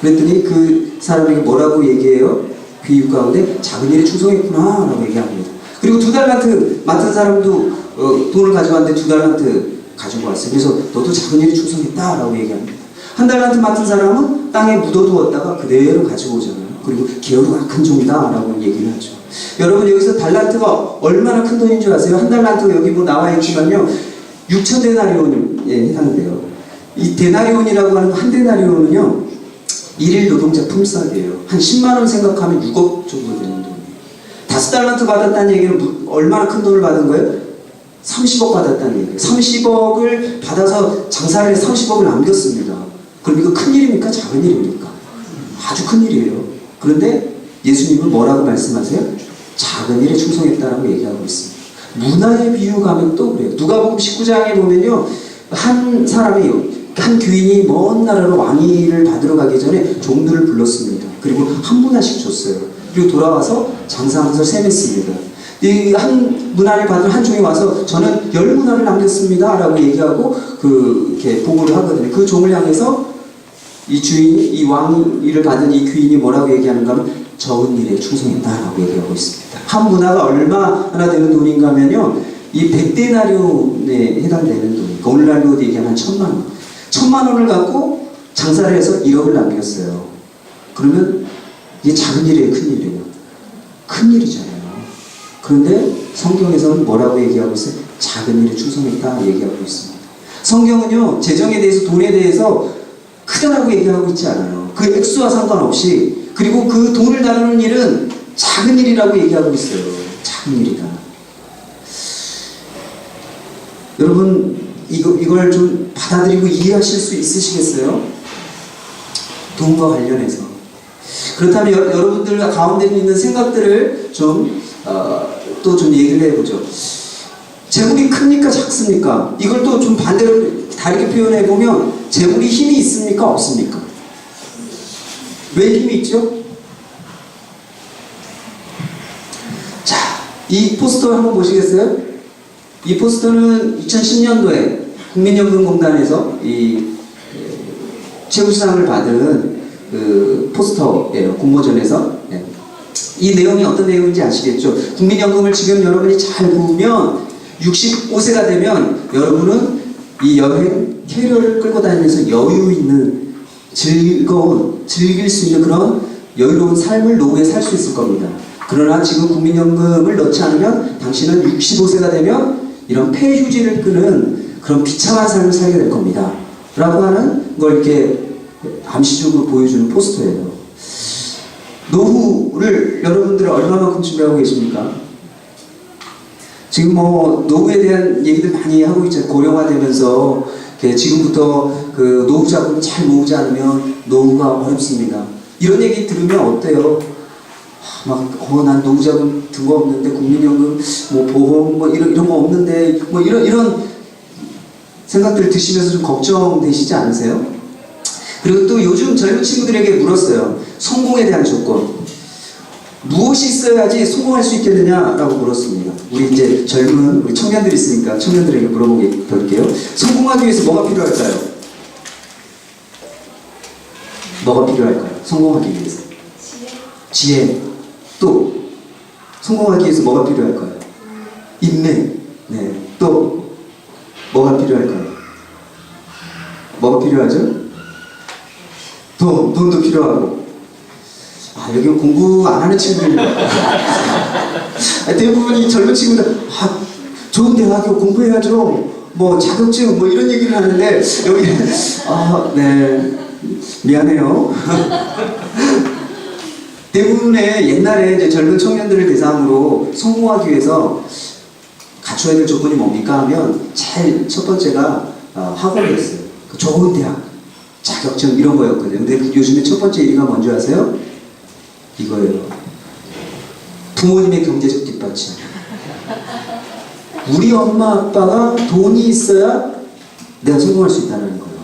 그랬더니 그 사람에게 뭐라고 얘기해요? 비유 가운데 작은 일에 충성했구나 라고 얘기합니다. 그리고 2달란트 맡은 사람도 돈을 가져왔는데 2달란트 가지고 왔어요. 그래서 너도 작은 일에 충성했다 라고 얘기합니다. 1달란트 맡은 사람은 땅에 묻어두었다가 그대로 가지고 오잖아요. 그리고 게으르고 큰 종이다 라고 얘기를 하죠. 여러분 여기서 달란트가 얼마나 큰 돈인 줄 아세요? 1달란트가 여기 뭐 나와 있지만요 6,000데나리온에 해당돼요. 이 데나리온이라고 하는 한 데나리온은요 1일 노동자 품삯이에요. 한 10만원 생각하면 6억 정도 되는 돈이에요. 5달란트 받았다는 얘기는 얼마나 큰 돈을 받은 거예요? 30억 받았다는 얘기예요. 30억을 받아서 장사를 해서 30억을 남겼습니다. 그럼 이거 큰 일입니까? 작은 일입니까? 아주 큰 일이에요. 그런데 예수님은 뭐라고 말씀하세요? 작은 일에 충성했다라고 얘기하고 있습니다. 문화의 비유 가면 또 그래요. 누가복음 19장에 보면요. 한 사람이 한 귀인이 먼 나라로 왕위를 받으러 가기 전에 종들을 불렀습니다. 그리고 한 문화씩 줬어요. 그리고 돌아와서 장사하면서 세냈습니다. 이 한 문화를 받은 한 종이 와서 저는 10문화를 남겼습니다 라고 얘기하고 이렇게 보고를 하거든요. 그 종을 향해서 이 주인이, 이 왕위를 받은 이 귀인이 뭐라고 얘기하는가 하면 적은 일에 충성했다라고 얘기하고 있습니다. 한 문화가 얼마나 되는 돈인가 하면요, 이 100데나리온에 해당되는 돈, 그러니까 오늘날로 얘기하면 1000만 원. 1000만 원을 갖고 장사를 해서 1억을 남겼어요. 그러면 이게 작은 일이에요, 큰 일이에요? 큰 일이잖아요. 그런데 성경에서는 뭐라고 얘기하고 있어요? 작은 일에 충성했다 얘기하고 있습니다. 성경은요, 재정에 대해서, 돈에 대해서 크다라고 얘기하고 있지 않아요. 그 액수와 상관없이. 그리고 그 돈을 다루는 일은 작은 일이라고 얘기하고 있어요. 작은 일이다. 여러분, 이걸 좀 받아들이고 이해하실 수 있으시겠어요? 돈과 관련해서. 그렇다면 여러분들 가운데 있는 생각들을 또 좀 얘기를 해보죠. 재물이 큽니까? 작습니까? 이걸 또 좀 반대로 다르게 표현해보면 재물이 힘이 있습니까? 없습니까? 왜 힘이 있죠? 자, 이 포스터 한번 보시겠어요? 이 포스터는 2010년도에 국민연금공단에서 이 최우수상을 받은 그 포스터예요. 공모전에서. 네. 이 내용이 어떤 내용인지 아시겠죠? 국민연금을 지금 여러분이 잘 보면 65세가 되면 여러분은 이 여행 캐리어를 끌고 다니면서 여유 있는 즐길 수 있는 그런 여유로운 삶을 노후에 살 수 있을 겁니다. 그러나 지금 국민연금을 넣지 않으면 당신은 65세가 되면 이런 폐휴지를 끄는 그런 비참한 삶을 살게 될 겁니다. 라고 하는 걸 이렇게 암시적으로 보여주는 포스터예요. 노후를 여러분들은 얼마만큼 준비하고 계십니까? 지금 뭐 노후에 대한 얘기들 많이 하고 있잖아요. 고령화되면서 지금부터 그 노후 자금 잘 모으지 않으면 노후가 어렵습니다. 이런 얘기 들으면 어때요? 난 노후 자금 든 거 없는데 국민연금 뭐 보험 뭐 이런 거 없는데 뭐 이런 생각들 드시면서 좀 걱정되시지 않으세요? 그리고 또 요즘 젊은 친구들에게 물었어요. 성공에 대한 조건. 무엇이 있어야지 성공할 수 있겠느냐라고 물었습니다. 우리 이제 젊은 우리 청년들이 있으니까 청년들에게 물어볼게요. 성공하기 위해서 뭐가 필요할까요? 뭐가 필요할까요? 성공하기 위해서. 지혜. 또 성공하기 위해서 뭐가 필요할까요? 인맥. 네. 또 뭐가 필요할까요? 뭐가 필요하죠? 돈도 필요하고. 여기 공부 안 하는 친구들입니다. 대부분이 젊은 친구들, 좋은 대학교 공부해야죠. 뭐 자격증 뭐 이런 얘기를 하는데 여기 네, 미안해요. 대부분의 옛날에 이제 젊은 청년들을 대상으로 성공하기 위해서 갖춰야 될 조건이 뭡니까 하면 제일 첫 번째가 학원이었어요. 좋은 대학, 자격증 이런 거였거든요. 근데 요즘에 첫 번째 1위가 뭔지 아세요? 이거예요. 부모님의 경제적 뒷받침. 우리 엄마 아빠가 돈이 있어야 내가 성공할 수 있다는 거예요.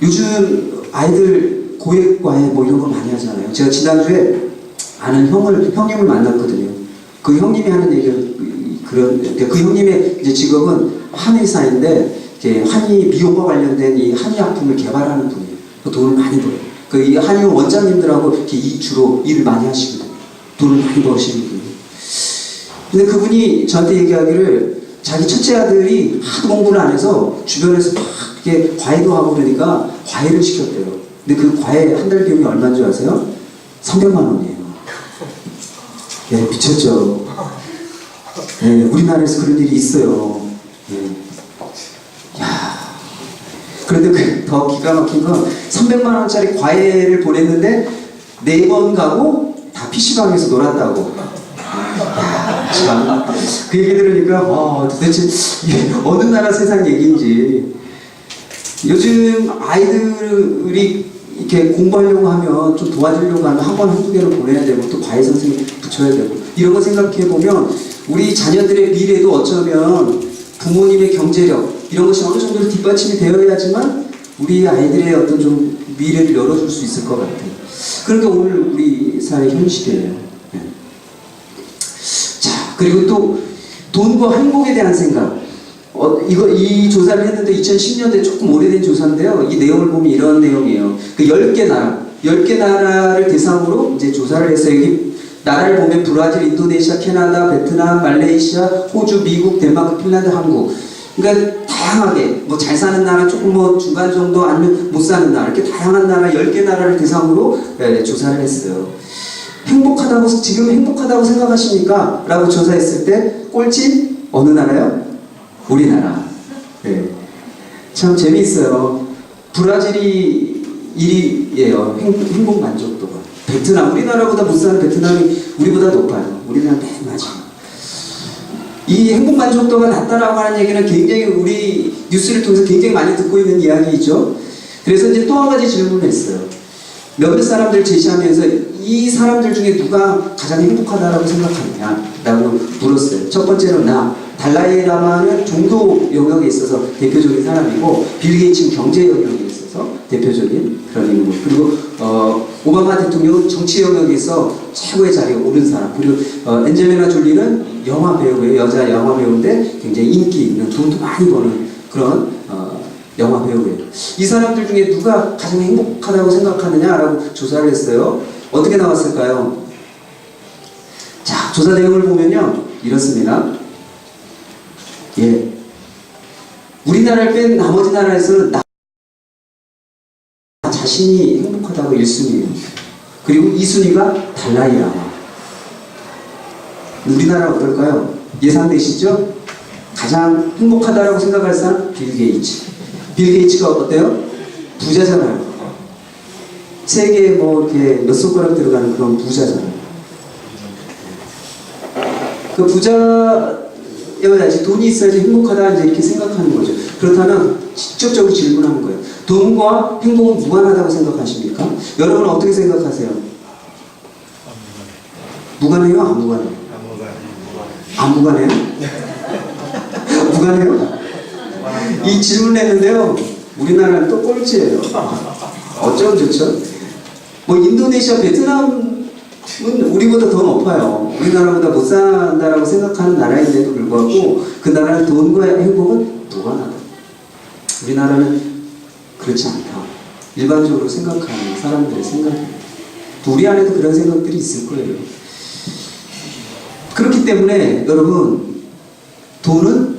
요즘 아이들 고액 과외 뭐 이런 거 많이 하잖아요. 제가 지난주에 아는 형님을 만났거든요. 그 형님이 하는 얘기를 그 형님의 이제 직업은 한의사인데 한의 미용과 관련된 이 한의약품을 개발하는 분이에요. 돈을 많이 벌어요. 이 한의원 원장님들하고 이렇게 주로 일을 많이 하시거든요. 돈을 많이 버시는 분이. 근데 그분이 저한테 얘기하기를 자기 첫째 아들이 하도 공부를 안 해서 주변에서 막 이렇게 과외도 하고 그러니까 과외를 시켰대요. 근데 그 과외 한 달 비용이 얼마인 줄 아세요? 300만 원이에요. 예, 미쳤죠. 예, 우리나라에서 그런 일이 있어요. 예. 그런데 더 기가 막힌 건 300만 원짜리 과외를 보냈는데 4번 가고 다 PC방에서 놀았다고. 참, 그 얘기 들으니까 도대체 이게 어느 나라 세상 얘기인지. 요즘 아이들이 이렇게 공부하려고 하면 좀 도와주려고 하면 한 번 한두 개를 보내야 되고 또 과외 선생님 붙여야 되고 이런 거 생각해 보면 우리 자녀들의 미래도 어쩌면 부모님의 경제력 이런 것이 어느 정도 뒷받침이 되어야지만 우리 아이들의 어떤 좀 미래를 열어줄 수 있을 것 같아요. 그러니까 오늘 우리 사회 현실이에요. 네. 자, 그리고 또 돈과 행복에 대한 생각. 이 조사를 했는데 2010년대 조금 오래된 조사인데요. 이 내용을 보면 이런 내용이에요. 그 10개 나라를 대상으로 이제 조사를 해서 여기 나라를 보면 브라질, 인도네시아, 캐나다, 베트남, 말레이시아, 호주, 미국, 덴마크, 핀란드, 한국. 그러니까 다양하게 뭐 잘 사는 나라, 조금 뭐 중간 정도 아니면 못 사는 나라 이렇게 다양한 나라 10개 나라를 대상으로 조사를 했어요. 지금 행복하다고 생각하십니까? 라고 조사했을 때 꼴찌 어느 나라요? 우리나라. 네. 참 재미있어요. 브라질이 1위예요. 행복 만족도가. 베트남, 우리나라보다 못 사는 베트남이 우리보다 높아요. 우리나라 맨 마지막. 이 행복 만족도가 낮다라고 하는 얘기는 굉장히 우리 뉴스를 통해서 굉장히 많이 듣고 있는 이야기이죠. 그래서 이제 또 한 가지 질문을 했어요. 몇몇 사람들 제시하면서 이 사람들 중에 누가 가장 행복하다라고 생각하느냐라고 물었어요. 첫 번째로 달라이라마는 종교 영역에 있어서 대표적인 사람이고 빌 게이츠는 경제 영역에 있어서 대표적인 그런 인물. 그리고 오바마 대통령은 정치 영역에서 최고의 자리에 오른 사람. 그리고 엔젤리나 졸리는 영화 배우예요. 여자 영화 배우인데 굉장히 인기 있는 돈도 많이 버는 그런 영화 배우예요. 이 사람들 중에 누가 가장 행복하다고 생각하느냐라고 조사를 했어요. 어떻게 나왔을까요? 자, 조사 내용을 보면요. 이렇습니다. 예. 우리나라를 뺀 나머지 나라에서는 나 자신이 행복하다고 1순위예요. 그리고 2순위가 달라이라마. 우리나라 어떨까요? 예상되시죠? 가장 행복하다고 생각할 사람 빌 게이츠. 빌 게이츠가 어때요? 부자잖아요. 세계에 뭐 이렇게 몇 손가락 들어가는 그런 부자잖아요. 그 부자여야지 돈이 있어야지 행복하다 이제 이렇게 생각하는 거죠. 그렇다면 직접적으로 질문하는 거예요. 돈과 행복은 무관하다고 생각하십니까? 여러분은 어떻게 생각하세요? 무관해요? 안 무관해요? 안 무관해요? 무관해요? 이 질문을 했는데요. 우리나라는 또 꼴찌예요. 어쩌면 좋죠? 뭐 인도네시아, 베트남은 우리보다 더 높아요. 우리나라보다 못 산다라고 생각하는 나라인데도 불구하고 그 나라는 돈과 행복은 무관하다. 우리나라는 그렇지 않다. 일반적으로 생각하는 사람들의 생각이에요. 우리 안에도 그런 생각들이 있을 거예요. 그렇기 때문에 여러분, 돈은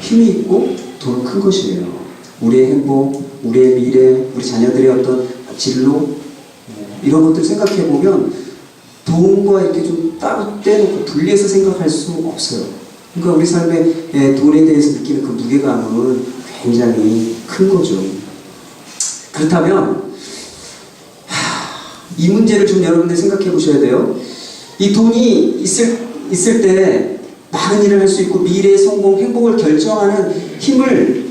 힘이 있고 돈은 큰 것이에요. 우리의 행복, 우리의 미래, 우리 자녀들의 어떤 진로 이런 것들 생각해 보면 돈과 이렇게 좀 따로 떼놓고 분리해서 생각할 수 없어요. 그러니까 우리 삶에 돈에 대해서 느끼는 그 무게감은 굉장히 큰 거죠. 그렇다면 이 문제를 좀 여러분들 생각해 보셔야 돼요. 이 돈이 있을 때 많은 일을 할 수 있고 미래의 성공, 행복을 결정하는 힘을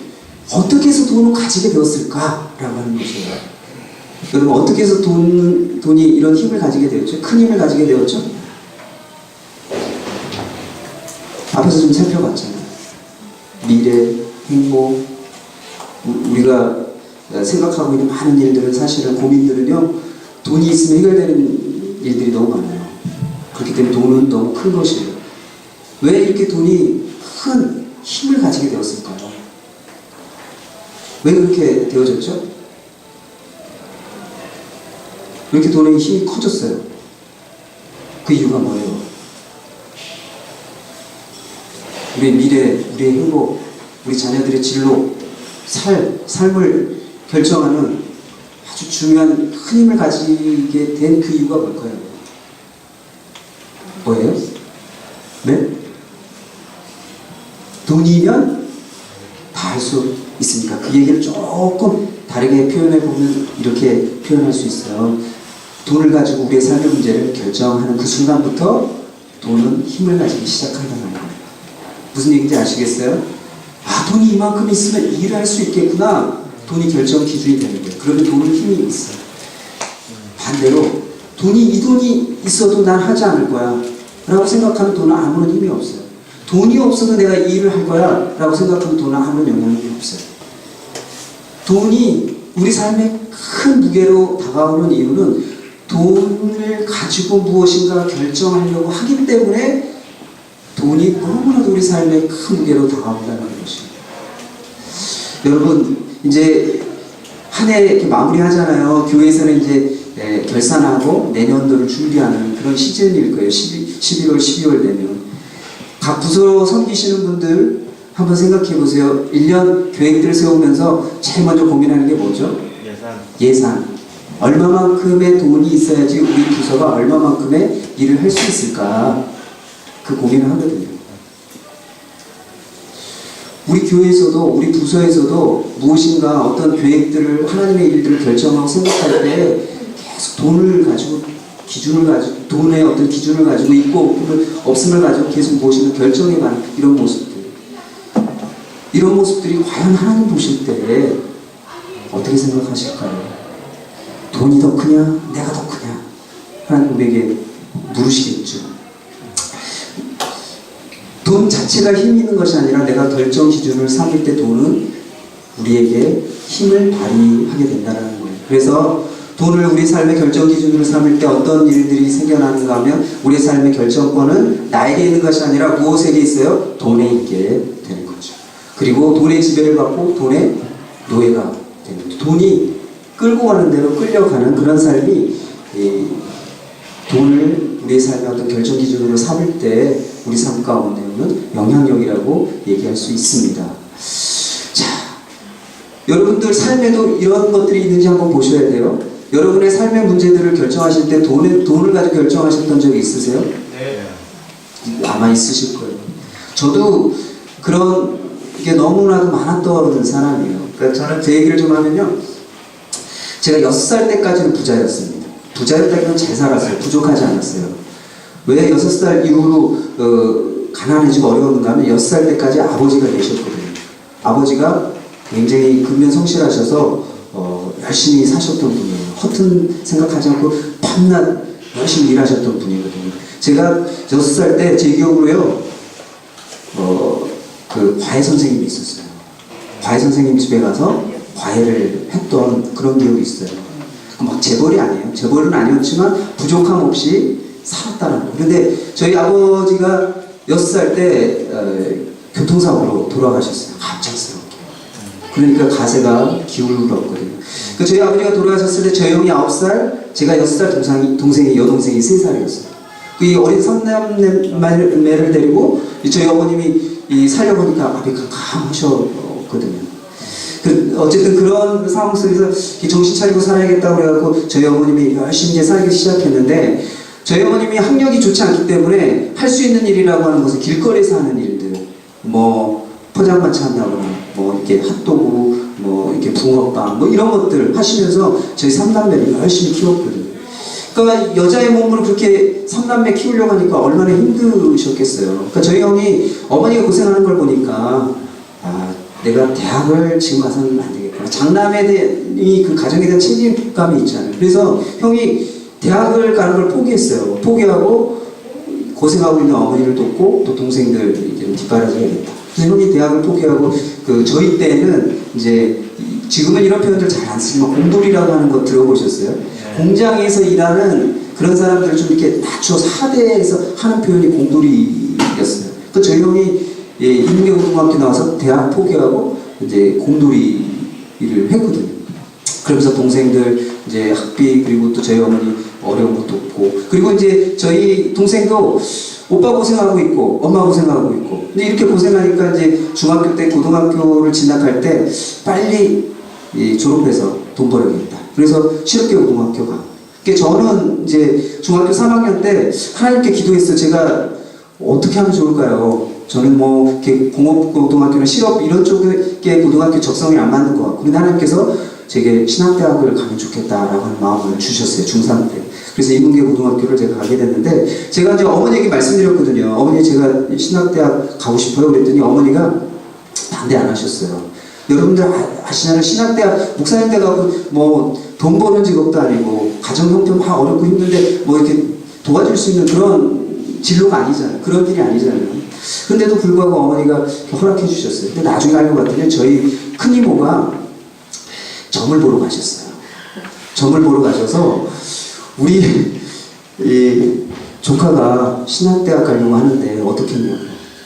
어떻게 해서 돈을 가지게 되었을까라고 하는 것이에요. 여러분 어떻게 해서 돈이 이런 힘을 가지게 되었죠? 큰 힘을 가지게 되었죠? 앞에서 좀 살펴봤잖아요. 미래, 행복, 우리가 생각하고 있는 많은 일들은 사실은 고민들은요, 돈이 있으면 해결되는 일들이 너무 많아요. 그렇기 때문에 돈은 너무 큰 것이에요. 왜 이렇게 돈이 큰 힘을 가지게 되었을까요? 왜 그렇게 되어졌죠? 왜 이렇게 돈의 힘이 커졌어요? 그 이유가 뭐예요? 우리의 미래, 우리의 행복, 우리 자녀들의 진로, 삶을 결정하는 아주 중요한 큰 힘을 가지게 된 그 이유가 뭘까요? 뭐예요? 네? 돈이면 다 할 수 있습니까? 그 얘기를 조금 다르게 표현해 보면 이렇게 표현할 수 있어요. 돈을 가지고 우리의 삶의 문제를 결정하는 그 순간부터 돈은 힘을 가지기 시작한다는 거예요. 무슨 얘기인지 아시겠어요? 아, 돈이 이만큼 있으면 일을 할 수 있겠구나. 돈이 결정 기준이 되는 거예요. 그러면 돈은 힘이 있어요. 반대로 이 돈이 있어도 난 하지 않을 거야 라고 생각하면 돈은 아무런 힘이 없어요. 돈이 없어도 내가 이 일을 할 거야 라고 생각하면 돈은 아무런 영향이 없어요. 돈이 우리 삶에 큰 무게로 다가오는 이유는 돈을 가지고 무엇인가 결정하려고 하기 때문에 돈이 너무나도 우리 삶에 큰 무게로 다가온다는 것입니다. 여러분, 이제 한 해 이렇게 마무리하잖아요. 교회에서는 이제 결산하고 내년도를 준비하는 그런 시즌일 거예요. 11월, 12월 되면. 각 부서 섬기시는 분들 한번 생각해 보세요. 1년 계획들을 세우면서 제일 먼저 고민하는 게 뭐죠? 예산. 얼마만큼의 돈이 있어야지 우리 부서가 얼마만큼의 일을 할 수 있을까? 그 고민을 하거든요. 우리 교회에서도, 우리 부서에서도 무엇인가 어떤 계획들을, 하나님의 일들을 결정하고 생각할 때 계속 돈을 가지고, 돈의 어떤 기준을 가지고 있고 없음을 가지고 계속 무엇인가 결정해가는 이런 모습들. 이런 모습들이 과연 하나님 보실 때 어떻게 생각하실까요? 돈이 더 크냐? 내가 더 크냐? 하나님 우리에게 물으시겠죠. 돈 자체가 힘 있는 것이 아니라 내가 결정 기준을 삼을 때 돈은 우리에게 힘을 발휘하게 된다는 거예요. 그래서 돈을 우리 삶의 결정 기준으로 삼을 때 어떤 일들이 생겨나는가 하면 우리의 삶의 결정권은 나에게 있는 것이 아니라 무엇에게 있어요? 돈에 있게 되는 거죠. 그리고 돈의 지배를 받고 돈의 노예가 되는 거죠. 돈이 끌고 가는 대로 끌려가는 그런 삶이 돈을 우리의 삶의 어떤 결정 기준으로 삼을 때 우리 삶 가운데는 영향력이라고 얘기할 수 있습니다. 자, 여러분들 삶에도 이런 것들이 있는지 한번 보셔야 돼요. 여러분의 삶의 문제들을 결정하실 때 돈을 가지고 결정하셨던 적이 있으세요? 네. 아마 있으실 거예요. 저도 그런 게 너무나도 많았던 사람이에요. 그러니까 저는 제 얘기를 좀 하면요. 제가 6살 때까지는 부자였습니다. 부자였다기보다는 잘 살았어요. 부족하지 않았어요. 왜 6살 이후로 가난해지고 어려웠는가 하면 6살 때까지 아버지가 계셨거든요. 아버지가 굉장히 근면 성실하셔서 열심히 사셨던 분이에요. 허튼 생각하지 않고 밤낮 열심히 일하셨던 분이거든요. 제가 6살 때 제 기억으로요, 그 과외 선생님이 있었어요. 과외 선생님 집에 가서 과외를 했던 그런 기억이 있어요. 막 재벌이 아니에요. 재벌은 아니었지만 부족함 없이 살았다는 거예요. 그런데 저희 아버지가 6살 때 교통사고로 돌아가셨어요. 갑작스럽게. 그러니까 가세가 기울었거든요. 그 저희 아버지가 돌아가셨을 때 저희 형이 9살, 제가 6살, 동생이 여동생이 3살이었어요. 그 어린 삼남매를 데리고 저희 어머님이 살려보니까 아버지가 깜깜하셨거든요. 어쨌든 그런 상황 속에서 정신 차리고 살아야겠다고 그래갖고 저희 어머님이 열심히 이제 살기 시작했는데, 저희 어머님이 학력이 좋지 않기 때문에 할 수 있는 일이라고 하는 것은 길거리에서 하는 일들, 뭐 포장마차 한다거나 뭐 이렇게 핫도그, 뭐 이렇게 붕어빵, 뭐 이런 것들 하시면서 저희 삼남매를 열심히 키웠거든요. 그러니까 여자의 몸으로 그렇게 삼남매 키우려고 하니까 얼마나 힘드셨겠어요. 그러니까 저희 형이 어머니가 고생하는 걸 보니까 내가 대학을 지금 가서는 안 되겠구나. 장남에 대한 그 가정에 대한 책임감이 있잖아요. 그래서 형이 대학을 가는 걸 포기했어요. 포기하고 고생하고 있는 어머니를 돕고 또 동생들 이제 뒷바라지해야겠다. 그래서 형이 대학을 포기하고 저희 때는 이제 지금은 이런 표현들 잘 안 쓰지만 공돌이라고 하는 거 들어보셨어요? 공장에서 일하는 그런 사람들을 좀 이렇게 낮춰서 하대에서 하는 표현이 공돌이였어요. 그 저희 형이 인문계고등학교 나와서 대학 포기하고 이제 공돌이 일을 했거든요. 그러면서 동생들 이제 학비, 그리고 또 저희 어머니 어려운 것도 없고, 그리고 이제 저희 동생도 오빠 고생하고 있고 엄마 고생하고 있고, 근데 이렇게 고생하니까 이제 중학교 때 고등학교를 진학할 때 빨리 졸업해서 돈 벌어야겠다. 그래서 실업계 고등학교 가. 저는 이제 중학교 3학년 때 하나님께 기도했어요. 제가 어떻게 하면 좋을까요? 저는 뭐 공업고등학교나 실업 이런 쪽의 고등학교 적성이 안 맞는 것 같고, 근데 하나님께서 제게 신학대학을 가면 좋겠다라고 하는 마음을 주셨어요. 중3 때. 그래서 인문계고등학교를 제가 가게 됐는데, 제가 이제 어머니에게 말씀드렸거든요. 어머니, 제가 신학대학 가고 싶어요. 그랬더니 어머니가 반대 안 하셨어요. 여러분들 아시잖아요. 신학대학, 목사님 때 가고 뭐 돈 버는 직업도 아니고 가정 형편 막 어렵고 힘든데 뭐 이렇게 도와줄 수 있는 그런 진로가 아니잖아요. 그런 일이 아니잖아요. 근데도 불구하고 어머니가 허락해 주셨어요. 근데 나중에 알고 봤더니 저희 큰 이모가 점을 보러 가셨어요. 점을 보러 가셔서 우리 이 조카가 신학대학 가려고 하는데 어떻게 했냐고.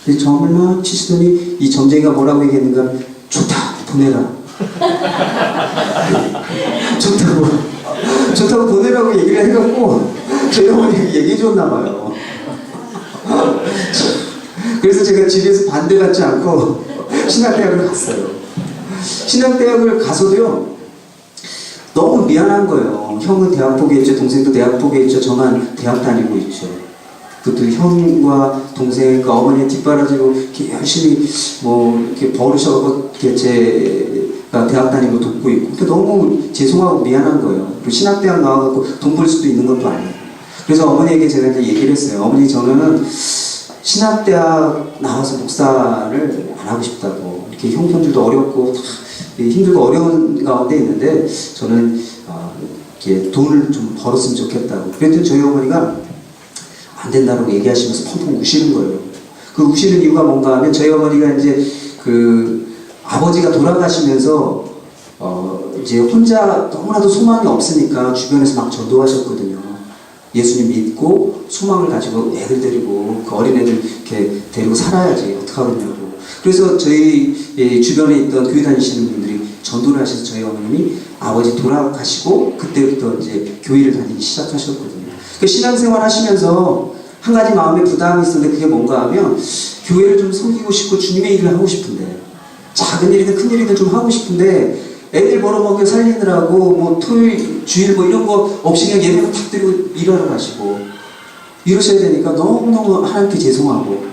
근데 점을 막 치시더니 이 점쟁이가 뭐라고 얘기했는가? 좋다, 보내라. 좋다고 보내라고 얘기를 해갖고 저희 어머니가 얘기해 줬나 봐요. 그래서 제가 집에서 반대받지 않고 신학대학을 갔어요. 신학대학을 가서도요, 너무 미안한 거예요. 형은 대학 포기했죠, 동생도 대학 포기했죠, 저만 대학 다니고 있죠. 그것도 형과 동생과 어머니 뒷바라지로 이렇게 열심히 뭐 이렇게 버르셔서 이렇게 제가 대학 다니고 돕고 있고, 그러니까 너무 죄송하고 미안한 거예요. 그리고 신학대학 나와갖고 돈 벌 수도 있는 것도 아니고. 그래서 어머니에게 제가 이제 얘기를 했어요. 어머니, 저는 신학대학 나와서 목사를 안 하고 싶다고. 이렇게 형편들도 어렵고 힘들고 어려운 가운데 있는데 저는 이렇게 돈을 좀 벌었으면 좋겠다고. 그랬더니 저희 어머니가 안 된다고 얘기하시면서 펑펑 우시는 거예요. 그 우시는 이유가 뭔가 하면 저희 어머니가 이제 그 아버지가 돌아가시면서 이제 혼자 너무나도 소망이 없으니까 주변에서 막 전도하셨거든요. 예수님 믿고 소망을 가지고 애들 데리고 그 어린애들 이렇게 데리고 살아야지 어떡하겠냐고. 그래서 저희 주변에 있던 교회 다니시는 분들이 전도를 하셔서 저희 어머님이 아버지 돌아가시고 그때부터 이제 교회를 다니기 시작하셨거든요. 그 신앙생활 하시면서 한 가지 마음에 부담이 있었는데 그게 뭔가 하면 교회를 좀 섬기고 싶고 주님의 일을 하고 싶은데, 작은 일이든 큰 일이든 좀 하고 싶은데 애들 벌어먹여 살리느라고 뭐 토요일 주일 뭐 이런 거 없이 그냥 예배만 탁 드리고 일하러 가시고 이러셔야 되니까 너무너무 하나님께 죄송하고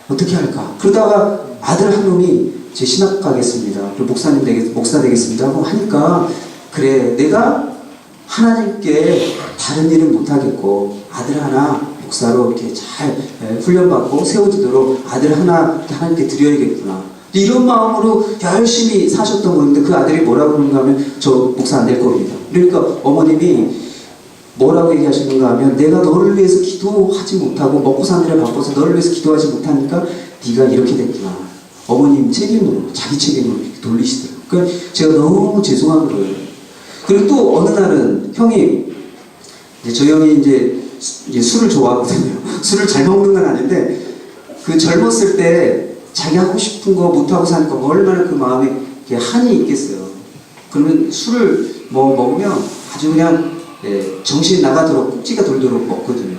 어떻게 할까. 그러다가 아들 한 놈이 제 신학 가겠습니다, 그리고 목사 되겠습니다 하고 하니까, 그래 내가 하나님께 다른 일은 못하겠고 아들 하나 목사로 이렇게 잘 훈련받고 세워지도록 아들 하나 하나님께 드려야겠구나, 이런 마음으로 열심히 사셨던 건데, 그 아들이 뭐라고 그러는가 하면 저 목사 안 될 겁니다. 그러니까 어머님이 뭐라고 얘기하시는가 하면, 내가 너를 위해서 기도하지 못하고 먹고 사느라 바빠서 너를 위해서 기도하지 못하니까 네가 이렇게 됐구나. 어머님 책임으로, 자기 책임으로 이렇게 돌리시더라고요. 그러니까 제가 너무 죄송한 거예요. 그리고 또 어느 날은 형이, 이제 저 형이 이제 술을 좋아하거든요. 술을 잘 먹는 건 아닌데, 그 젊었을 때 자기 하고 싶은 거 못하고 사니까 얼마나 그 마음에 한이 있겠어요. 그러면 술을 뭐 먹으면 아주 그냥 정신이 나가도록, 꼭지가 돌도록 먹거든요.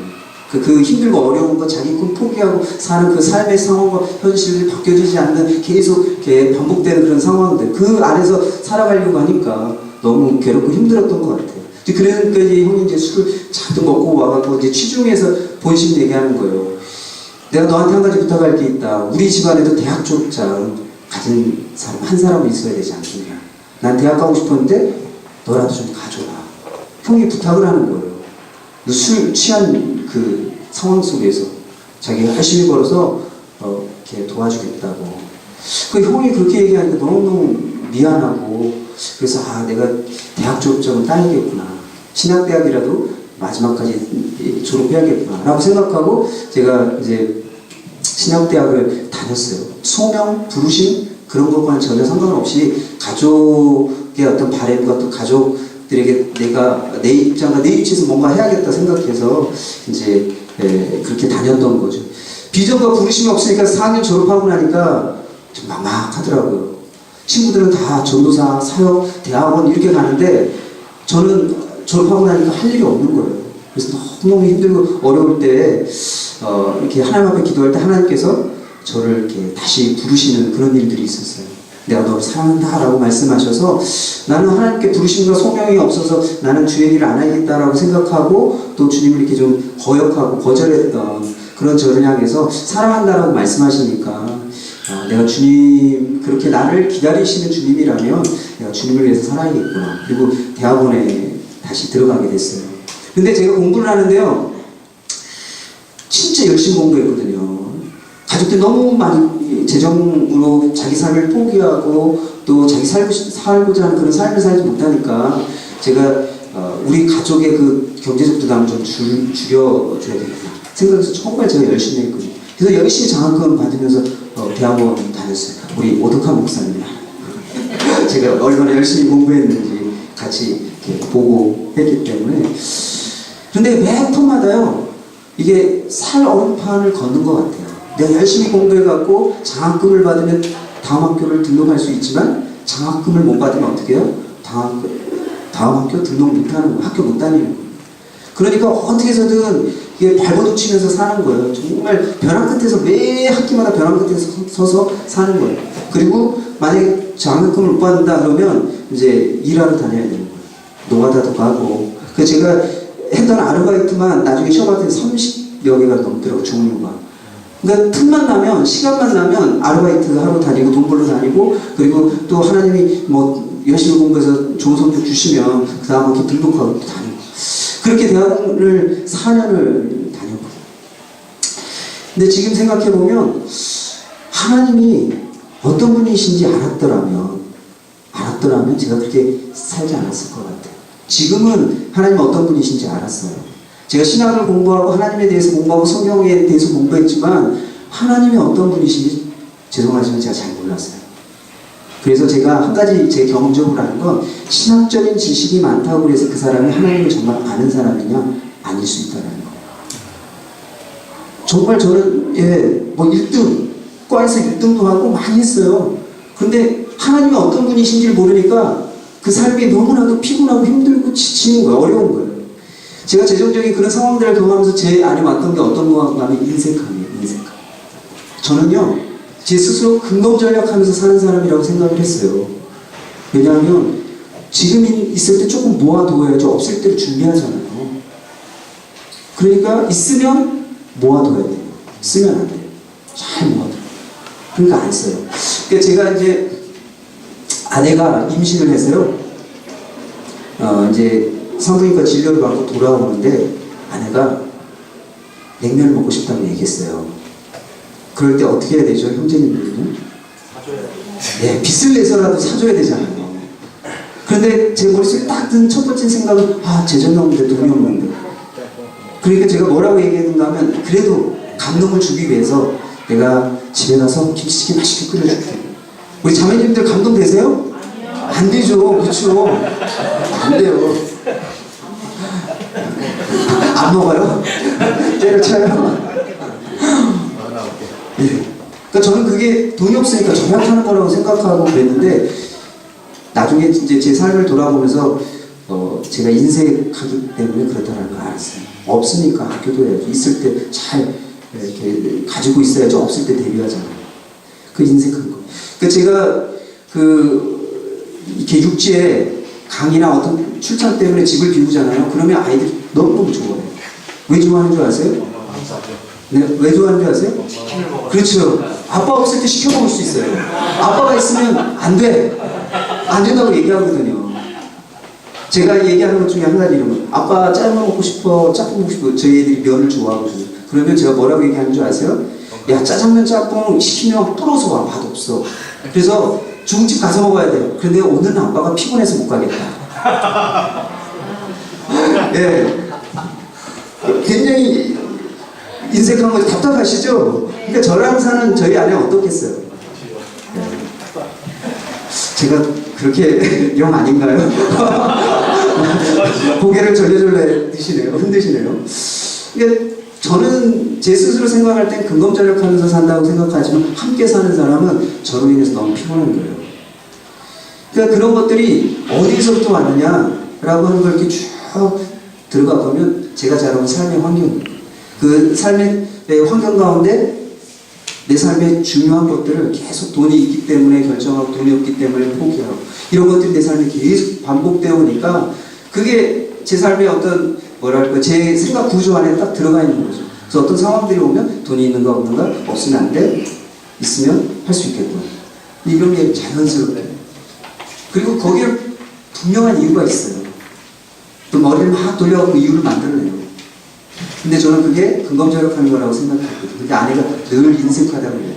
그 힘들고 어려운 거 자기 꿈 포기하고 사는 그 삶의 상황과 현실이 바뀌어지지 않는 계속 이렇게 반복되는 그런 상황들, 그 안에서 살아가려고 하니까 너무 괴롭고 힘들었던 것 같아요. 그러니까 이제 형이 이제 술을 잔뜩 먹고 와갖고 이제 취중에서 본심 얘기하는 거예요. 내가 너한테 한 가지 부탁할 게 있다. 우리 집안에도 대학 졸업장 가진 사람 한 사람은 있어야 되지 않겠냐. 난 대학 가고 싶었는데 너라도 좀 가져라. 형이 부탁을 하는 거예요. 술 취한 그 상황 속에서 자기가 열심히 벌어서 이렇게 도와주겠다고. 그 형이 그렇게 얘기하니까 너무너무 미안하고, 그래서 내가 대학 졸업장은 따야겠구나. 신학대학이라도 마지막까지 졸업해야겠구나 라고 생각하고 제가 이제 신학대학을 다녔어요. 소명, 부르심 그런 것과는 전혀 상관없이 가족의 어떤 바램과 또 가족들에게 내가 내 입장과 내 위치에서 뭔가 해야겠다 생각해서 이제 그렇게 다녔던 거죠. 비전과 부르심이 없으니까 4년 졸업하고 나니까 좀 막막하더라고요. 친구들은 다 전도사, 사역, 대학원 이렇게 가는데 저는 졸업하고 나니까 할 일이 없는 거예요. 그래서 너무너무 힘들고 어려울 때 이렇게 하나님 앞에 기도할 때 하나님께서 저를 이렇게 다시 부르시는 그런 일들이 있었어요. 내가 너를 사랑한다 라고 말씀하셔서 나는 하나님께 부르심과 소명이 없어서 나는 주의 일을 안 하겠다라고 생각하고 또 주님을 이렇게 좀 거역하고 거절했던 그런 저를 향해서 사랑한다라고 말씀하시니까 내가 주님, 그렇게 나를 기다리시는 주님이라면 내가 주님을 위해서 살아야겠구나. 그리고 대학원에 다시 들어가게 됐어요. 근데 제가 공부를 하는데요, 진짜 열심히 공부했거든요. 가족들이 너무 많이 재정으로 자기 삶을 포기하고 또 자기 살고자 하는 그런 삶을 살지 못하니까 제가 우리 가족의 그 경제적 부담을 좀 줄여줘야 되겠구나 생각해서 정말 제가 열심히 했거든요. 그래서 열심히 장학금 받으면서 대학원 다녔어요. 우리 오덕한 목사님 제가 얼마나 열심히 공부했는지 같이 이렇게 보고 했기 때문에 그런데 매 턴마다요, 이게 살 얼음판을 걷는 것 같아요. 내가 열심히 공부해갖고 장학금을 받으면 다음 학교를 등록할 수 있지만 장학금을 못 받으면 어떻게 해요? 다음 학교 등록 못하는 거예요. 학교 못 다니는 거예요. 그러니까 어떻게 해서든 이게 발버둥 치면서 사는 거예요. 정말 벼랑 끝에서 매 학기마다 벼랑 끝에서 서서 사는 거예요. 그리고 만약에 장학금을 못 받는다 그러면 이제 일하러 다녀야 되는 거예요. 노가다도 가고. 그래서 제가 했던 아르바이트만 나중에 쉬어봤더니 30여 개가 넘더라고요. 종류가. 그러니까 틈만 나면, 시간만 나면 아르바이트 하러 다니고 돈 벌러 다니고, 그리고 또 하나님이 뭐 열심히 공부해서 좋은 성적 주시면 그 다음 학기 등록하고 또 다니고. 그렇게 대학을 4년을 다녔거든요. 근데 지금 생각해보면 하나님이 어떤 분이신지 알았더라면 제가 그렇게 살지 않았을 것 같아요. 지금은 하나님 어떤 분이신지 알았어요. 제가 신학을 공부하고 하나님에 대해서 공부하고 성경에 대해서 공부했지만 하나님이 어떤 분이신지 죄송하지만 제가 잘 몰랐어요. 그래서 제가 한 가지 제 경험적으로 하는 건 신학적인 지식이 많다고 해서 그 사람이 하나님을 정말 아는 사람이냐? 아닐 수 있다는 거예요. 정말 저는 뭐 1등, 과에서 1등도 하고 많이 했어요. 근데 하나님이 어떤 분이신지를 모르니까 그 삶이 너무나도 피곤하고 힘들고 지치는 거예요. 어려운 거예요. 제가 재정적인 그런 상황들을 경험하면서 제 안에 왔던 게 어떤 거가 하면 인색함이에요. 인색함. 저는요, 제 스스로 근검절약하면서 사는 사람이라고 생각을 했어요. 왜냐하면 지금 있을 때 조금 모아둬야죠. 없을 때를 준비하잖아요. 그러니까 있으면 모아둬야 돼요. 쓰면 안 돼요. 잘 모아둬요. 그러니까 안 써요. 그러니까 제가 이제 아내가 임신을 해서요. 이제 산부인과 진료를 받고 돌아오는데 아내가 냉면을 먹고 싶다고 얘기했어요. 그럴 때 어떻게 해야 되죠, 형제님들은? 사줘야 돼. 네, 빚을 내서라도 사줘야 되잖아요. 그런데 제 머릿속에 딱 든 첫 번째 생각은 재정이 없는데 돈이 없는데. 그러니까 제가 뭐라고 얘기했는가 하면 그래도 감동을 주기 위해서 내가 집에 가서 김치찌개 맛있게 끓여줄게. 우리 자매님들 감동되세요? 안 되죠. 그렇죠? 안 돼요. 안 먹어요? 때려쳐요? 예. 그러니까 저는 그게 돈이 없으니까 절약하는 거라고 생각하고 그랬는데 나중에 이제 제 삶을 돌아보면서 제가 인색하기 때문에 그렇다는 걸 알았어요. 없으니까 학교도 해야죠. 있을 때 잘 이렇게 가지고 있어야죠. 없을 때 대비하잖아요. 그 인색한 거. 그러니까 제가 이렇게 육지에 강이나 어떤 출장 때문에 집을 비우잖아요. 그러면 아이들이 너무너무 좋아해요. 왜 좋아하는 줄 아세요? 네, 왜 좋아하는 줄 아세요? 치킨을 먹어. 그렇죠. 아빠 없을 때 시켜 먹을 수 있어요. 아빠가 있으면 안 돼. 안 된다고 얘기하거든요. 제가 얘기하는 것 중에 한 가지 이런 거. 아빠 짜장면 먹고 싶어, 짬뽕 먹고 싶어. 저희 애들이 면을 좋아하거든요. 그러면 제가 뭐라고 얘기하는 줄 아세요? 야, 짜장면 짬뽕 시키면 불어서 와. 맛없어. 그래서 중국집 가서 먹어야 돼요. 그런데 오늘은 아빠가 피곤해서 못 가겠다. 예. 굉장히 인색한 거 답답하시죠? 그러니까 저랑 사는 저희 아내 어떻겠어요? 제가 그렇게 영 아닌가요? 고개를 절레절레 흔드시네요. 그러니까 저는 제 스스로 생각할 땐 근검절약하면서 산다고 생각하지만 함께 사는 사람은 저로 인해서 너무 피곤한 거예요. 그러니까 그런 것들이 어디서부터 왔느냐라고 하는 걸 이렇게 쭉 들어가 보면 제가 자라온 삶의 환경입니다. 그 삶의 환경 가운데 내 삶의 중요한 것들을 계속 돈이 있기 때문에 결정하고 돈이 없기 때문에 포기하고 이런 것들이 내 삶에 계속 반복되어 오니까 그게 제 삶의 어떤 뭐랄까 제 생각 구조 안에 딱 들어가 있는 거죠. 그래서 어떤 상황들이 오면 돈이 있는가 없는가 없으면 안 돼. 있으면 할 수 있겠구나. 이런 게 자연스럽게. 그리고 거기에 분명한 이유가 있어요. 또 머리를 막 돌려가고 이유를 만들어내요. 근데 저는 그게 근검절약하는 거라고 생각했거든요. 근데 아내가 늘 인색하다고 그래요.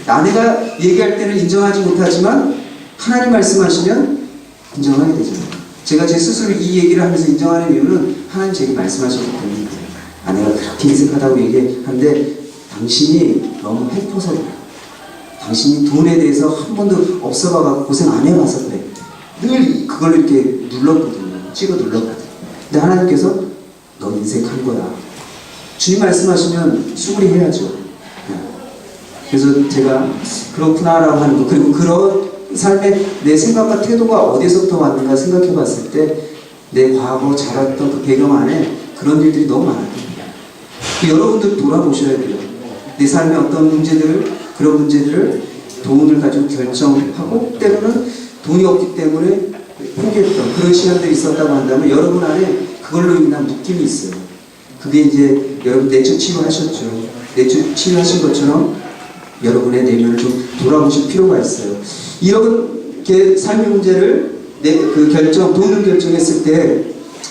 아내가 얘기할 때는 인정하지 못하지만 하나님 말씀하시면 인정하게 되잖아요. 제가 제 스스로 이 얘기를 하면서 인정하는 이유는 하나님 제게 말씀하셨기 때문에 아내가 그렇게 인색하다고 얘기하는데 당신이 너무 해퍼서 그래요. 당신이 돈에 대해서 한 번도 없어봐서 고생 안 해봐서 그래. 늘 그걸 이렇게 눌렀거든요. 찍어 눌렀거든요. 근데 하나님께서 너 인색한 거야. 주님 말씀하시면 수그리 해야죠. 그래서 제가 그렇구나라고 하는 거, 그리고 그런 삶의 내 생각과 태도가 어디서부터 왔는가 생각해 봤을 때 내 과거 자랐던 그 배경 안에 그런 일들이 너무 많아요. 여러분들 돌아보셔야 돼요. 내 삶의 어떤 문제들을, 그런 문제들을 돈을 가지고 결정하고 때로는 돈이 없기 때문에 포기했던 그런 시간들이 있었다고 한다면 여러분 안에 그걸로 인한 묶임이 있어요. 그게 이제 여러분 내적 치유하셨죠. 내적 치유하신 것처럼 여러분의 내면을 좀 돌아보실 필요가 있어요. 이렇게 삶의 문제를 돈을 결정했을 때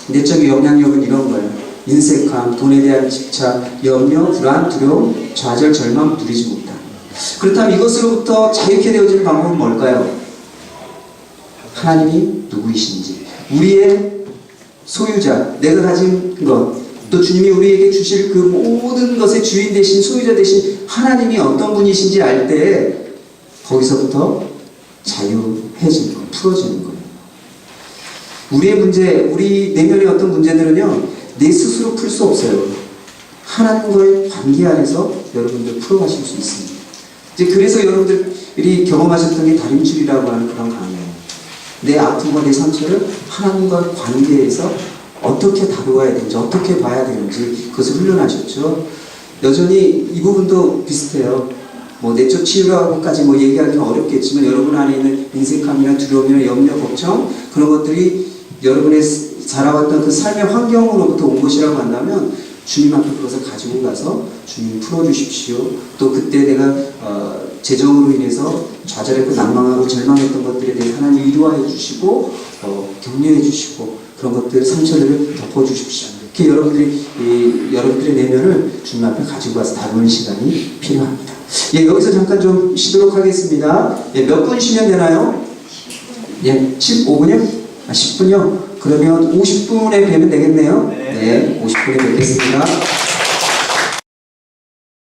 내적인 영향력은 이런 거예요. 인색함, 돈에 대한 집착, 염려, 불안, 두려움, 좌절, 절망, 누리지 못함. 그렇다면 이것으로부터 자유케 되어지는 방법은 뭘까요? 하나님이 누구이신지, 우리의 소유자, 내가 가진 것, 또 주님이 우리에게 주실 그 모든 것의 주인 되신, 소유자 되신 하나님이 어떤 분이신지 알 때 거기서부터 자유해지는 거, 풀어지는 거예요. 우리의 문제, 우리 내면의 어떤 문제들은요, 내 스스로 풀 수 없어요. 하나님과의 관계 안에서 여러분들 풀어가실 수 있습니다. 이제 그래서 여러분들이 경험하셨던 게 다림줄이라고 하는 그런 강의예요. 내 아픔과 내 상처를 하나님과의 관계에서 어떻게 다루어야 되는지, 어떻게 봐야 되는지 그것을 훈련하셨죠. 여전히 이 부분도 비슷해요. 뭐 내적 치유라고까지 뭐 얘기하기는 어렵겠지만 여러분 안에 있는 인색함이나 두려움이나 염려, 걱정 그런 것들이 여러분의 자라왔던 그 삶의 환경으로부터 온 것이라고 한다면 주님 앞에 그것을 가지고 가서 주님 풀어주십시오. 또 그때 내가 재정으로 인해서 좌절했고 난망하고 절망했던 것들에 대해 하나님 위로해 주시고 격려해 주시고 그런 것들 상처들을 덮어주십시오. 이렇게 여러분들의 내면을 주님 앞에 가지고 가서 다루는 시간이 필요합니다. 예, 여기서 잠깐 좀 쉬도록 하겠습니다. 예, 몇 분 쉬면 되나요? 예, 15분이요? 10분이요? 그러면 50분에 뵈면 되겠네요. 네, 50분에 뵙겠습니다.